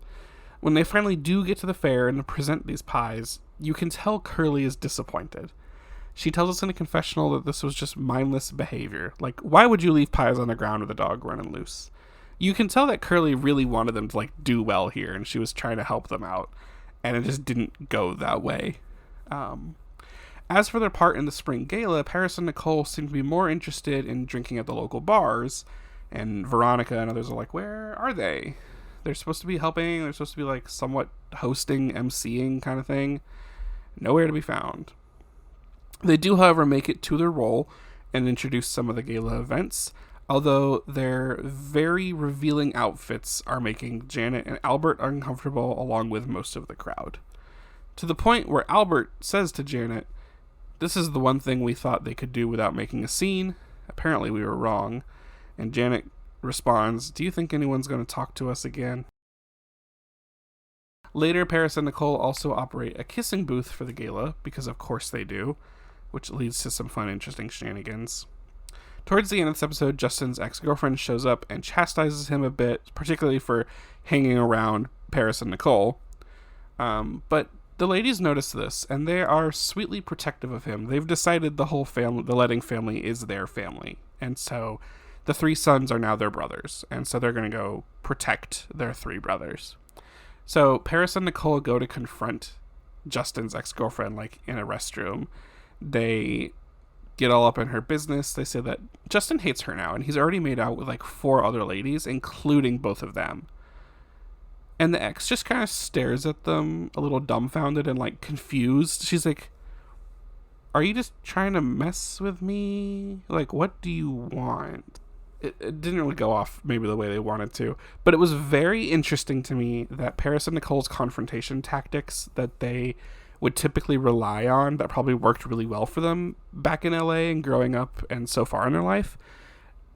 When they finally do get to the fair and present these pies, you can tell Curly is disappointed. She tells us in a confessional that this was just mindless behavior. Like, why would you leave pies on the ground with a dog running loose? You can tell that Curly really wanted them to, do well here, and she was trying to help them out, and it just didn't go that way. As for their part in the Spring Gala, Paris and Nicole seem to be more interested in drinking at the local bars, and Veronica and others are like, where are they? They're supposed to be helping, they're supposed to be somewhat hosting, emceeing kind of thing. Nowhere to be found. They do, however, make it to their role and introduce some of the gala events, although their very revealing outfits are making Janet and Albert uncomfortable along with most of the crowd. To the point where Albert says to Janet, "This is the one thing we thought they could do without making a scene. Apparently we were wrong." And Janet responds, "Do you think anyone's going to talk to us again?" Later, Paris and Nicole also operate a kissing booth for the gala, because of course they do, which leads to some fun, interesting shenanigans. Towards the end of this episode, Justin's ex-girlfriend shows up and chastises him a bit, particularly for hanging around Paris and Nicole. But the ladies notice this, and they are sweetly protective of him. They've decided the whole family, the Letting family, is their family. And so the 3 sons are now their brothers. And so they're going to go protect their 3 brothers. So Paris and Nicole go to confront Justin's ex-girlfriend, in a restroom. They get all up in her business. They say that Justin hates her now, and he's already made out with like 4 other ladies, including both of them. And the ex just kind of stares at them a little dumbfounded and like confused. She's like, are you just trying to mess with me? Like, what do you want? It didn't really go off maybe the way they wanted to, but it was very interesting to me that Paris and Nicole's confrontation tactics that they would typically rely on, that probably worked really well for them back in LA and growing up and so far in their life,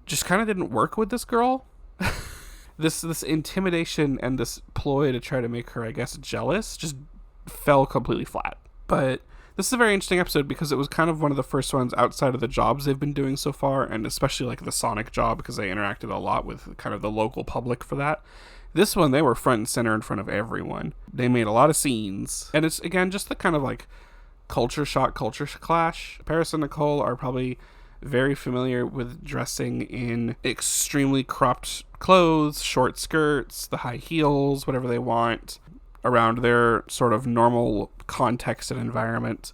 just kind of didn't work with this girl. This intimidation and this ploy to try to make her, I guess, jealous just fell completely flat. But this is a very interesting episode because it was kind of one of the first ones outside of the jobs they've been doing so far, and especially like the Sonic job, because they interacted a lot with kind of the local public for that. This one, they were front and center in front of everyone. They made a lot of scenes, and it's, again, just the kind of like culture shock, culture clash. Paris and Nicole are probably very familiar with dressing in extremely cropped clothes, short skirts, the high heels, whatever they want, around their sort of normal context and environment.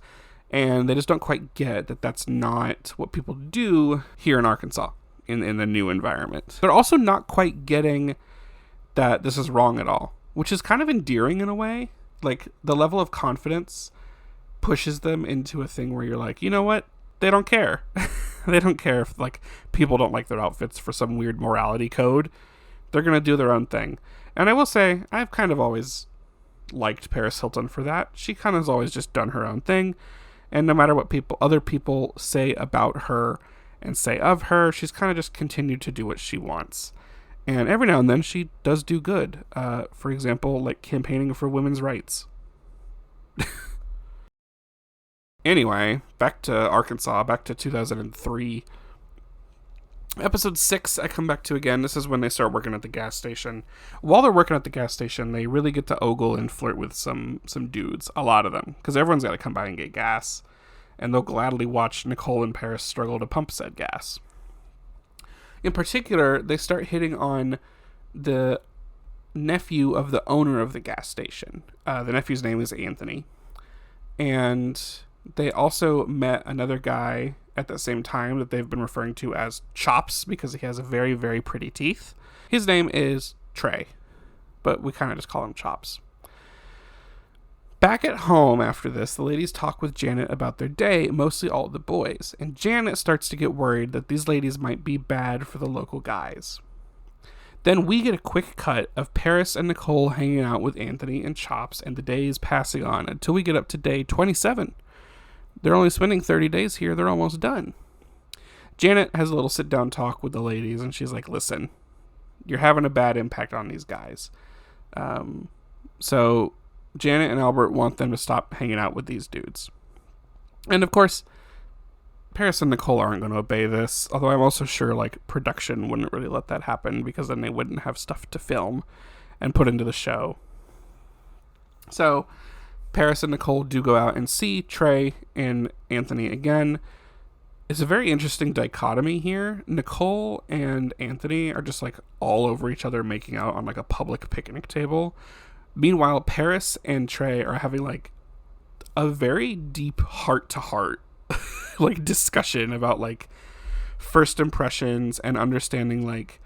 And they just don't quite get that that's not what people do here in Arkansas in the new environment. They're also not quite getting that this is wrong at all, which is kind of endearing in a way. Like, the level of confidence pushes them into a thing where you're like, you know what? They don't care. They don't care if like people don't like their outfits for some weird morality code. They're going to do their own thing. And I will say, I've kind of always liked Paris Hilton for that. She kind of has always just done her own thing. And no matter what other people say about her and say of her, she's kind of just continued to do what she wants. And every now and then she does do good. For example, like campaigning for women's rights. Anyway, back to Arkansas, back to 2003. Episode 6, I come back to again. This is when they start working at the gas station. While they're working at the gas station, they really get to ogle and flirt with some dudes. A lot of them. Because everyone's got to come by and get gas. And they'll gladly watch Nicole and Paris struggle to pump said gas. In particular, they start hitting on the nephew of the owner of the gas station. The nephew's name is Anthony. And they also met another guy at the same time that they've been referring to as Chops because he has a very, very pretty teeth. His name is Trey, but we kind of just call him Chops. Back at home after this, the ladies talk with Janet about their day, mostly all the boys, and Janet starts to get worried that these ladies might be bad for the local guys. Then we get a quick cut of Paris and Nicole hanging out with Anthony and Chops, and the days passing on until we get up to day 27. They're only spending 30 days here. They're almost done. Janet has a little sit-down talk with the ladies, and she's like, listen, you're having a bad impact on these guys. So Janet and Albert want them to stop hanging out with these dudes. And, of course, Paris and Nicole aren't going to obey this, although I'm also sure, like, production wouldn't really let that happen because then they wouldn't have stuff to film and put into the show. So Paris and Nicole do go out and see Trey and Anthony again. It's a very interesting dichotomy here. Nicole and Anthony are just like all over each other making out on like a public picnic table. Meanwhile, Paris and Trey are having like a very deep heart-to-heart like discussion about like first impressions and understanding like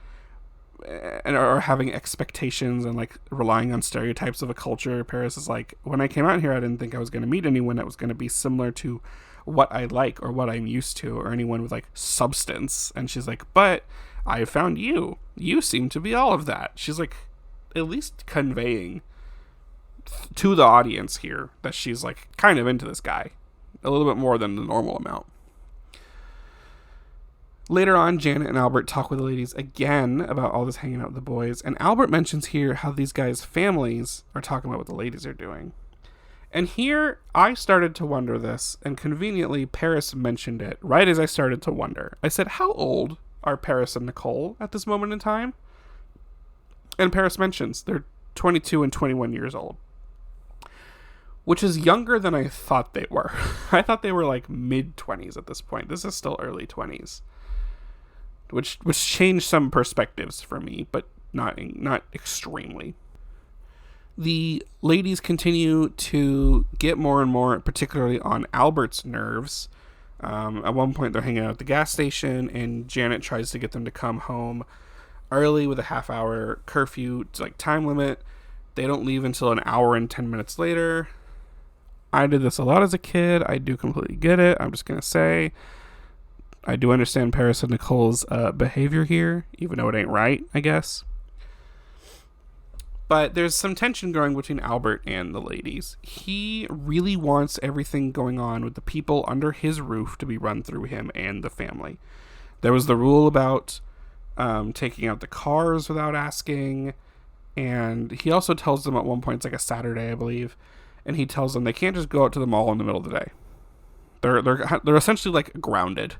and are having expectations and like relying on stereotypes of a culture. Paris is like, when I came out here, I didn't think I was going to meet anyone that was going to be similar to what I like or what I'm used to, or anyone with like substance. And she's like, but I found you. You seem to be all of that. She's like, at least conveying to the audience here that she's like kind of into this guy a little bit more than the normal amount. Later on, Janet and Albert talk with the ladies again about all this hanging out with the boys, and Albert mentions here how these guys' families are talking about what the ladies are doing. And here, I started to wonder this, and conveniently, Paris mentioned it right as I started to wonder. I said, how old are Paris and Nicole at this moment in time? And Paris mentions they're 22 and 21 years old, which is younger than I thought they were. I thought they were like mid-20s at this point. This is still early 20s. Which changed some perspectives for me, but not extremely. The ladies continue to get more and more, particularly on Albert's nerves, At one point, they're hanging out at the gas station, and Janet tries to get them to come home early with a half-hour curfew, like time limit. They don't leave until an hour and 10 minutes later. I did this a lot as a kid. I do completely get it. I'm just going to say I do understand Paris and Nicole's behavior here, even though it ain't right, I guess. But there's some tension growing between Albert and the ladies. He really wants everything going on with the people under his roof to be run through him and the family. There was the rule about taking out the cars without asking. And he also tells them at one point, it's like a Saturday, I believe, and he tells them they can't just go out to the mall in the middle of the day. They're essentially like grounded.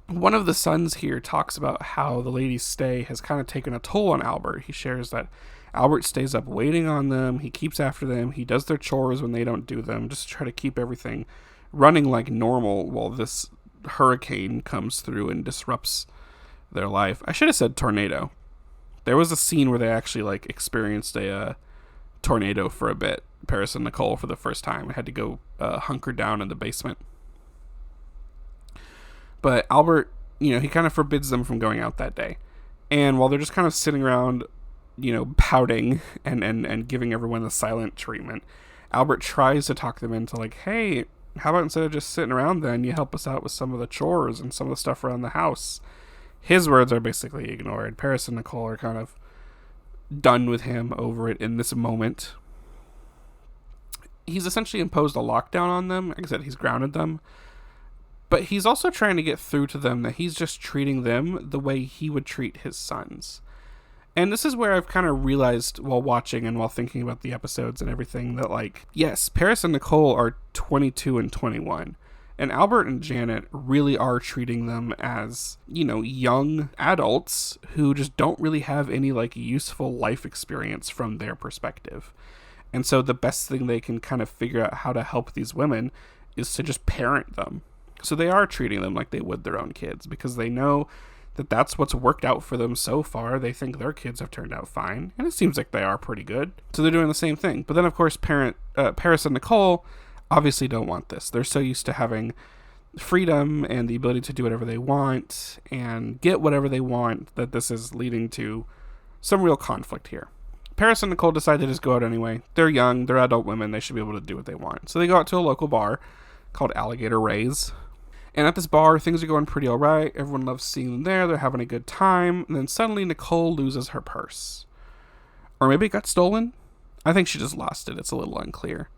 One of the sons here talks about how the ladies' stay has kind of taken a toll on Albert. He shares that Albert stays up waiting on them. He keeps after them. He does their chores when they don't do them, just to try to keep everything running like normal while this hurricane comes through and disrupts their life. I should have said tornado. There was a scene where they actually like experienced a tornado for a bit. Paris and Nicole for the first time. I had to go hunker down in the basement. But Albert, he kind of forbids them from going out that day. And while they're just kind of sitting around, pouting and giving everyone the silent treatment, Albert tries to talk them into like, hey, how about instead of just sitting around then, you help us out with some of the chores and some of the stuff around the house. His words are basically ignored. Paris and Nicole are kind of done with him over it in this moment. He's essentially imposed a lockdown on them. Like I said, he's grounded them. But he's also trying to get through to them that he's just treating them the way he would treat his sons. And this is where I've kind of realized while watching and while thinking about the episodes and everything that, like, yes, Paris and Nicole are 22 and 21. And Albert and Janet really are treating them as, young adults who just don't really have any, like, useful life experience from their perspective. And so the best thing they can kind of figure out how to help these women is to just parent them. So they are treating them like they would their own kids because they know that that's what's worked out for them so far. They think their kids have turned out fine, and it seems like they are pretty good. So they're doing the same thing. But then, of course, Paris and Nicole obviously don't want this. They're so used to having freedom and the ability to do whatever they want and get whatever they want that this is leading to some real conflict here. Paris and Nicole decide to just go out anyway. They're young. They're adult women. They should be able to do what they want. So they go out to a local bar called Alligator Ray's. And at this bar, things are going pretty all right. Everyone loves seeing them there. They're having a good time. And then suddenly Nicole loses her purse. Or maybe it got stolen. I think she just lost it. It's a little unclear.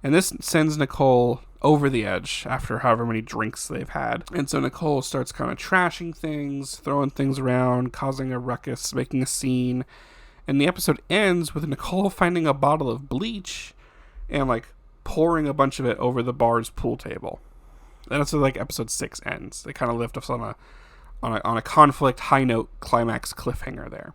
And this sends Nicole over the edge after however many drinks they've had. And so Nicole starts kind of trashing things, throwing things around, causing a ruckus, making a scene. And the episode ends with Nicole finding a bottle of bleach and, like, pouring a bunch of it over the bar's pool table. And that's where, like, episode 6 ends. They kind of lift us on a conflict, high note, climax cliffhanger there.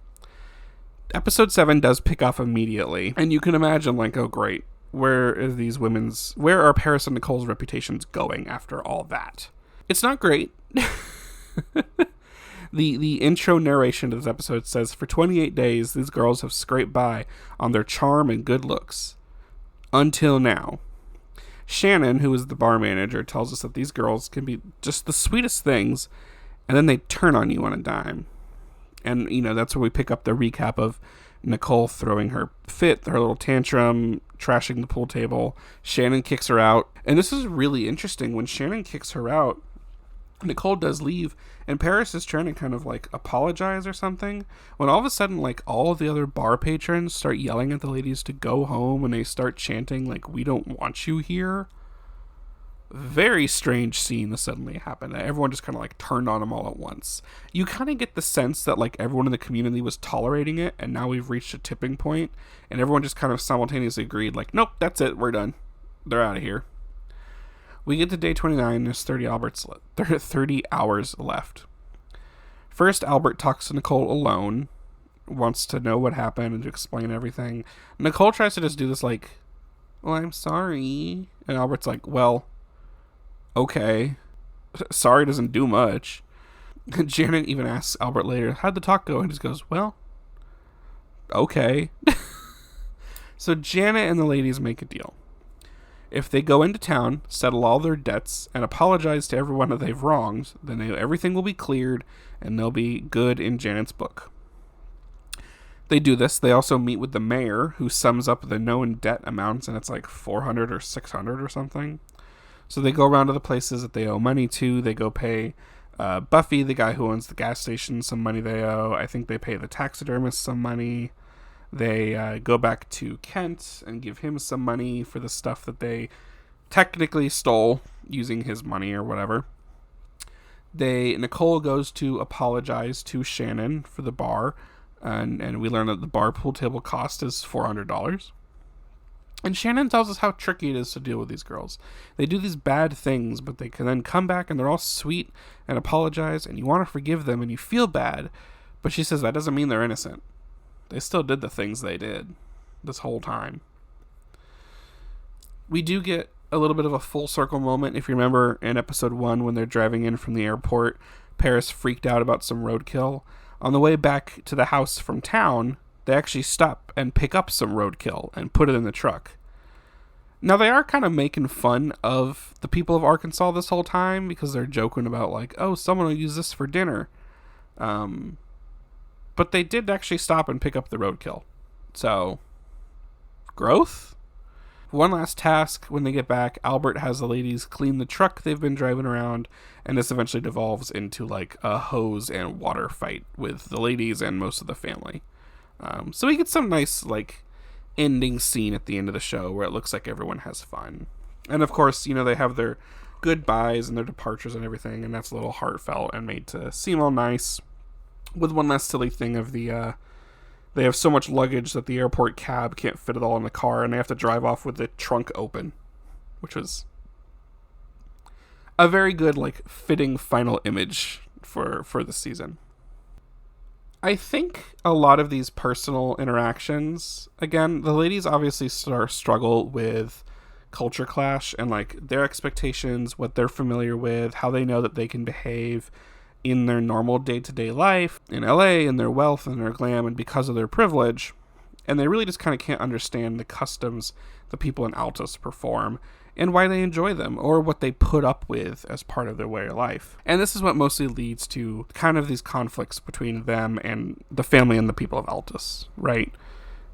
Episode 7 does pick off immediately, and you can imagine, like, oh great, where are Paris and Nicole's reputations going after all that? It's not great. The intro narration to this episode says, for 28 days, these girls have scraped by on their charm and good looks. Until now. Shannon, who is the bar manager, tells us that these girls can be just the sweetest things, and then they turn on you on a dime. And, that's where we pick up the recap of Nicole throwing her fit, her little tantrum, trashing the pool table. Shannon kicks her out. And this is really interesting. When Shannon kicks her out, Nicole does leave, and Paris is trying to kind of, like, apologize or something, when all of a sudden, like, all of the other bar patrons start yelling at the ladies to go home, and they start chanting, like, we don't want you here. Very strange scene that suddenly happened. Everyone just kind of, like, turned on them all at once. You kind of get the sense that, like, everyone in the community was tolerating it, and now we've reached a tipping point, and everyone just kind of simultaneously agreed, like, nope, that's it, we're done. They're out of here. We get to day 29, there's 30 hours left. First, Albert talks to Nicole alone, wants to know what happened and to explain everything. Nicole tries to just do this like, well, I'm sorry. And Albert's like, well, okay. Sorry doesn't do much. Janet even asks Albert later, how'd the talk go? And he just goes, well, okay. So Janet and the ladies make a deal. If they go into town, settle all their debts, and apologize to everyone that they've wronged, then everything will be cleared, and they'll be good in Janet's book. They do this. They also meet with the mayor, who sums up the known debt amounts, and it's like 400 or 600 or something. So they go around to the places that they owe money to. They go pay Buffy, the guy who owns the gas station, some money they owe. I think they pay the taxidermist some money. They go back to Kent and give him some money for the stuff that they technically stole using his money or whatever. Nicole goes to apologize to Shannon for the bar, and we learn that the bar pool table cost is $400. And Shannon tells us how tricky it is to deal with these girls. They do these bad things, but they can then come back and they're all sweet and apologize, and you want to forgive them and you feel bad. But she says that doesn't mean they're innocent. They still did the things they did this whole time. We do get a little bit of a full circle moment. If you remember in episode 1 when they're driving in from the airport, Paris freaked out about some roadkill. On the way back to the house from town, they actually stop and pick up some roadkill and put it in the truck. Now, they are kind of making fun of the people of Arkansas this whole time because they're joking about, like, oh, someone will use this for dinner. But they did actually stop and pick up the roadkill. So, growth? One last task when they get back, Albert has the ladies clean the truck they've been driving around, and this eventually devolves into, like, a hose and water fight with the ladies and most of the family. So we get some nice, like, ending scene at the end of the show where it looks like everyone has fun. And, of course, you know, they have their goodbyes and their departures and everything, and that's a little heartfelt and made to seem all nice. With one last silly thing of the, they have so much luggage that the airport cab can't fit it all in the car, and they have to drive off with the trunk open, which was a very good, like, fitting final image for the season. I think a lot of these personal interactions, again, the ladies obviously struggle with culture clash and, like, their expectations, what they're familiar with, how they know that they can behave in their normal day-to-day life in LA, and their wealth and their glam, and because of their privilege. And they really just kind of can't understand the customs the people in Altus perform and why they enjoy them or what they put up with as part of their way of life. And this is what mostly leads to kind of these conflicts between them and the family and the people of Altus, right?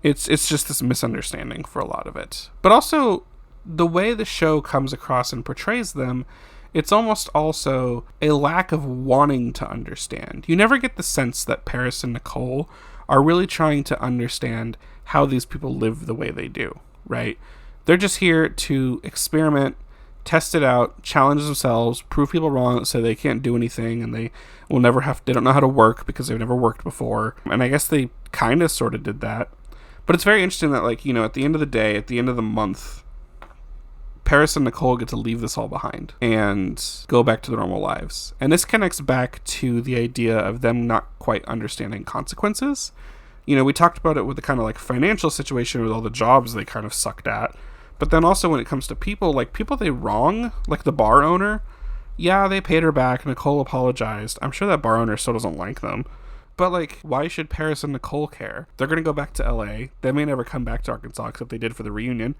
It's just this misunderstanding for a lot of it. But also, the way the show comes across and portrays them, it's almost also a lack of wanting to understand. You never get the sense that Paris and Nicole are really trying to understand how these people live the way they do, right? They're just here to experiment, test it out, challenge themselves, prove people wrong, say they can't do anything, and they don't know how to work because they've never worked before. And I guess they kind of sort of did that. But it's very interesting that, like, you know, at the end of the day, at the end of the month, Paris and Nicole get to leave this all behind and go back to their normal lives. And this connects back to the idea of them not quite understanding consequences. You know, we talked about it with the kind of, like, financial situation with all the jobs they kind of sucked at. But then also when it comes to people, like, people they wrong, like the bar owner, yeah, they paid her back. Nicole apologized. I'm sure that bar owner still doesn't like them. But, like, why should Paris and Nicole care? They're going to go back to LA. They may never come back to Arkansas, except they did for the reunion.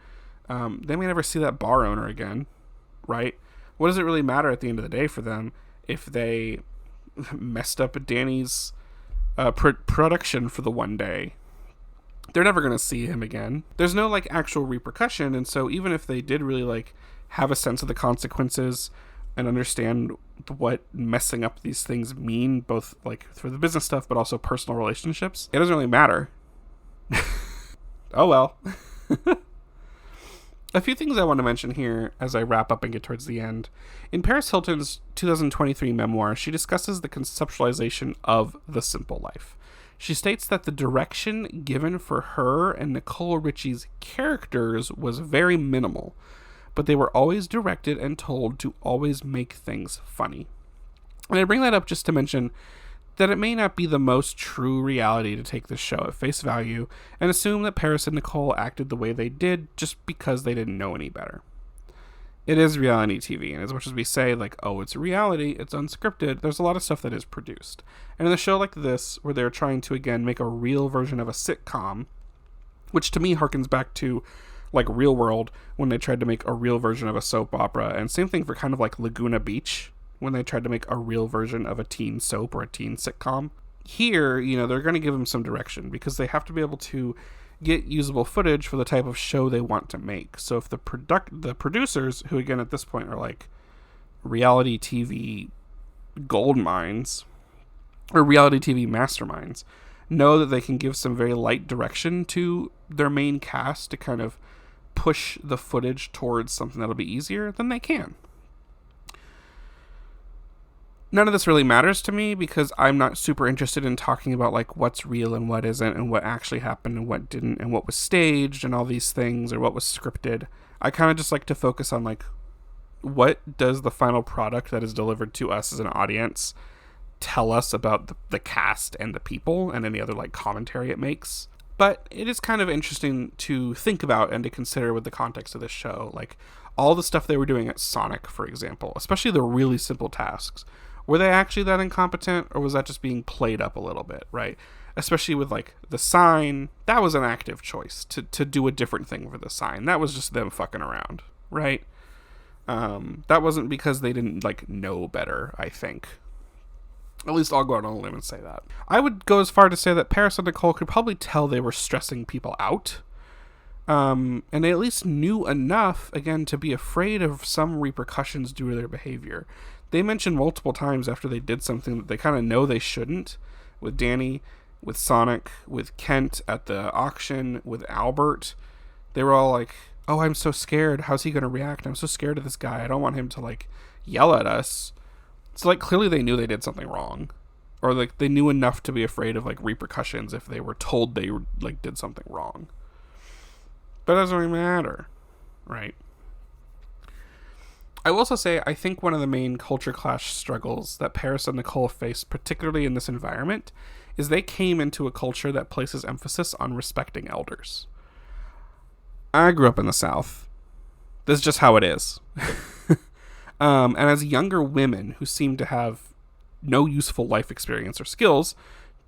They may never see that bar owner again, right? What does it really matter at the end of the day for them if they messed up Danny's production for the one day? They're never going to see him again. There's no, like, actual repercussion, and so even if they did really, like, have a sense of the consequences and understand what messing up these things mean, both, like, for the business stuff but also personal relationships, it doesn't really matter. Oh well. A few things I want to mention here as I wrap up and get towards the end. In Paris Hilton's 2023 memoir, she discusses the conceptualization of the simple life. She states that the direction given for her and Nicole Richie's characters was very minimal, but they were always directed and told to always make things funny. And I bring that up just to mention that it may not be the most true reality to take this show at face value and assume that Paris and Nicole acted the way they did just because they didn't know any better. It is reality TV, and as much as we say, like, oh, it's reality, it's unscripted, there's a lot of stuff that is produced. And in a show like this, where they're trying to, again, make a real version of a sitcom, which to me harkens back to like Real World, when they tried to make a real version of a soap opera, and same thing for kind of like Laguna Beach, when they tried to make a real version of a teen soap or a teen sitcom. Here, they're going to give them some direction, because they have to be able to get usable footage for the type of show they want to make. So if the producers, who again at this point are like reality TV gold mines, or reality TV masterminds, know that they can give some very light direction to their main cast to kind of push the footage towards something that'll be easier, then they can. None of this really matters to me, because I'm not super interested in talking about like what's real and what isn't, and what actually happened and what didn't, and what was staged and all these things, or what was scripted. I kind of just like to focus on like, what does the final product that is delivered to us as an audience tell us about the cast and the people, and any other like commentary it makes. But it is kind of interesting to think about and to consider with the context of this show, like all the stuff they were doing at Sonic, for example, especially the really simple tasks. Were they actually that incompetent, or was that just being played up a little bit, right? Especially with like the sign, that was an active choice to do a different thing for the sign. That was just them fucking around, right? That wasn't because they didn't like know better, I think. At least I'll go out on a limb and say that. I would go as far to say that Paris and Nicole could probably tell they were stressing people out. And they at least knew enough, again, to be afraid of some repercussions due to their behavior. They mentioned multiple times after they did something that they kind of know they shouldn't. With Danny, with Sonic, with Kent at the auction, with Albert. They were all like, oh, I'm so scared. How's he going to react? I'm so scared of this guy. I don't want him to like yell at us. So, like, clearly they knew they did something wrong. Or, like, they knew enough to be afraid of, like, repercussions if they were told they, like, did something wrong. But it doesn't really matter, right? I will also say, I think one of the main culture clash struggles that Paris and Nicole faced, particularly in this environment, is they came into a culture that places emphasis on respecting elders. I grew up in the South. This is just how it is. And as younger women who seem to have no useful life experience or skills,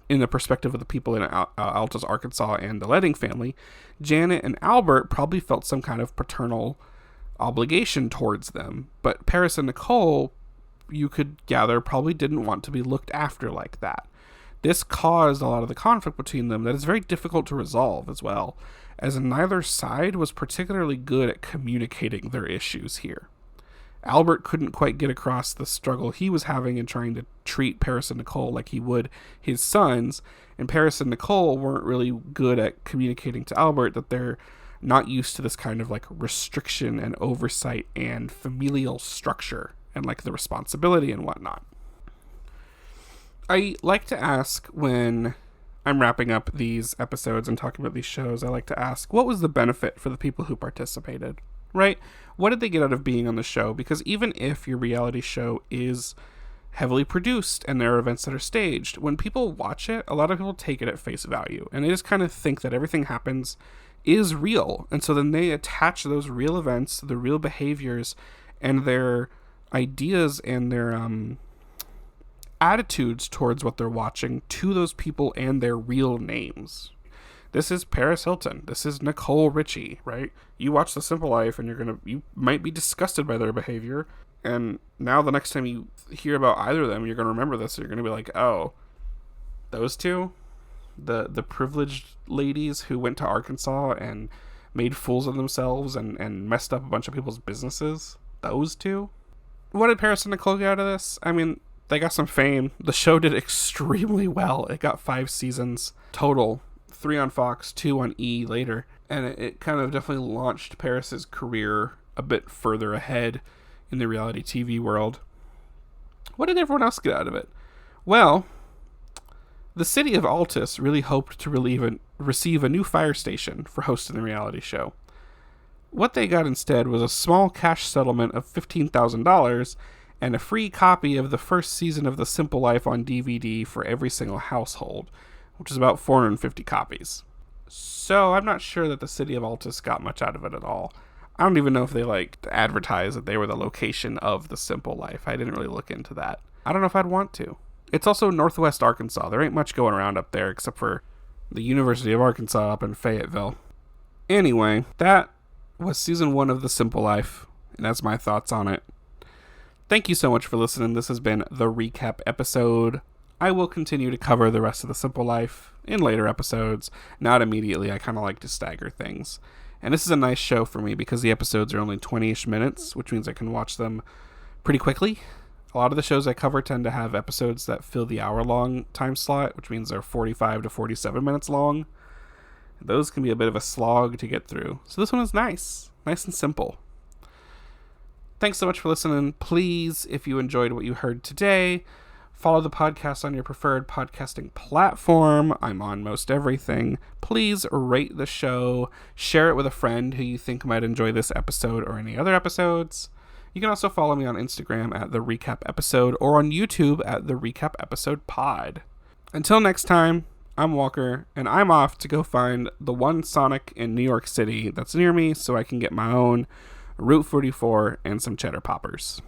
in the perspective of the people in Altus, Arkansas, and the Ledding family, Janet and Albert probably felt some kind of paternal obligation towards them. But Paris and Nicole, you could gather, probably didn't want to be looked after like that. This caused a lot of the conflict between them that is very difficult to resolve as well, as neither side was particularly good at communicating their issues here. Albert couldn't quite get across the struggle he was having in trying to treat Paris and Nicole like he would his sons, and Paris and Nicole weren't really good at communicating to Albert that they're not used to this kind of like restriction and oversight and familial structure and like the responsibility and whatnot. I like to ask, when I'm wrapping up these episodes and talking about these shows, I like to ask, what was the benefit for the people who participated? Right? What did they get out of being on the show? Because even if your reality show is heavily produced and there are events that are staged, when people watch it, a lot of people take it at face value. And they just kind of think that everything happens is real. And so then they attach those real events, the real behaviors, and their ideas and their attitudes towards what they're watching to those people and their real names. This is Paris Hilton. This is Nicole Richie, right? You watch The Simple Life and you might be disgusted by their behavior. And now the next time you hear about either of them, you're going to remember this. You're going to be like, oh, those two? The privileged ladies who went to Arkansas and made fools of themselves and messed up a bunch of people's businesses? Those two? What did Paris and Nicole get out of this? I mean, they got some fame. The show did extremely well. It got 5 seasons total. 3 on Fox, 2 on E later, and it kind of definitely launched Paris's career a bit further ahead in the reality TV world. What did everyone else get out of it? Well, the city of Altus really hoped to receive a new fire station for hosting the reality show. What they got instead was a small cash settlement of $15,000 and a free copy of the first season of The Simple Life on DVD for every single household, which is about 450 copies. So I'm not sure that the city of Altus got much out of it at all. I don't even know if they advertised that they were the location of The Simple Life. I didn't really look into that. I don't know if I'd want to. It's also Northwest Arkansas. There ain't much going around up there except for the University of Arkansas up in Fayetteville. Anyway, that was season 1 of The Simple Life, and that's my thoughts on it. Thank you so much for listening. This has been the recap episode. I will continue to cover the rest of The Simple Life in later episodes. Not immediately. I kind of like to stagger things. And this is a nice show for me because the episodes are only 20-ish minutes, which means I can watch them pretty quickly. A lot of the shows I cover tend to have episodes that fill the hour-long time slot, which means they're 45 to 47 minutes long. Those can be a bit of a slog to get through. So this one is nice and simple. Thanks so much for listening. Please, if you enjoyed what you heard today, follow the podcast on your preferred podcasting platform. I'm on most everything. Please rate the show. Share it with a friend who you think might enjoy this episode or any other episodes. You can also follow me on Instagram at The Recap Episode or on YouTube at The Recap Episode Pod. Until next time, I'm Walker, and I'm off to go find the one Sonic in New York City that's near me so I can get my own Route 44 and some cheddar poppers.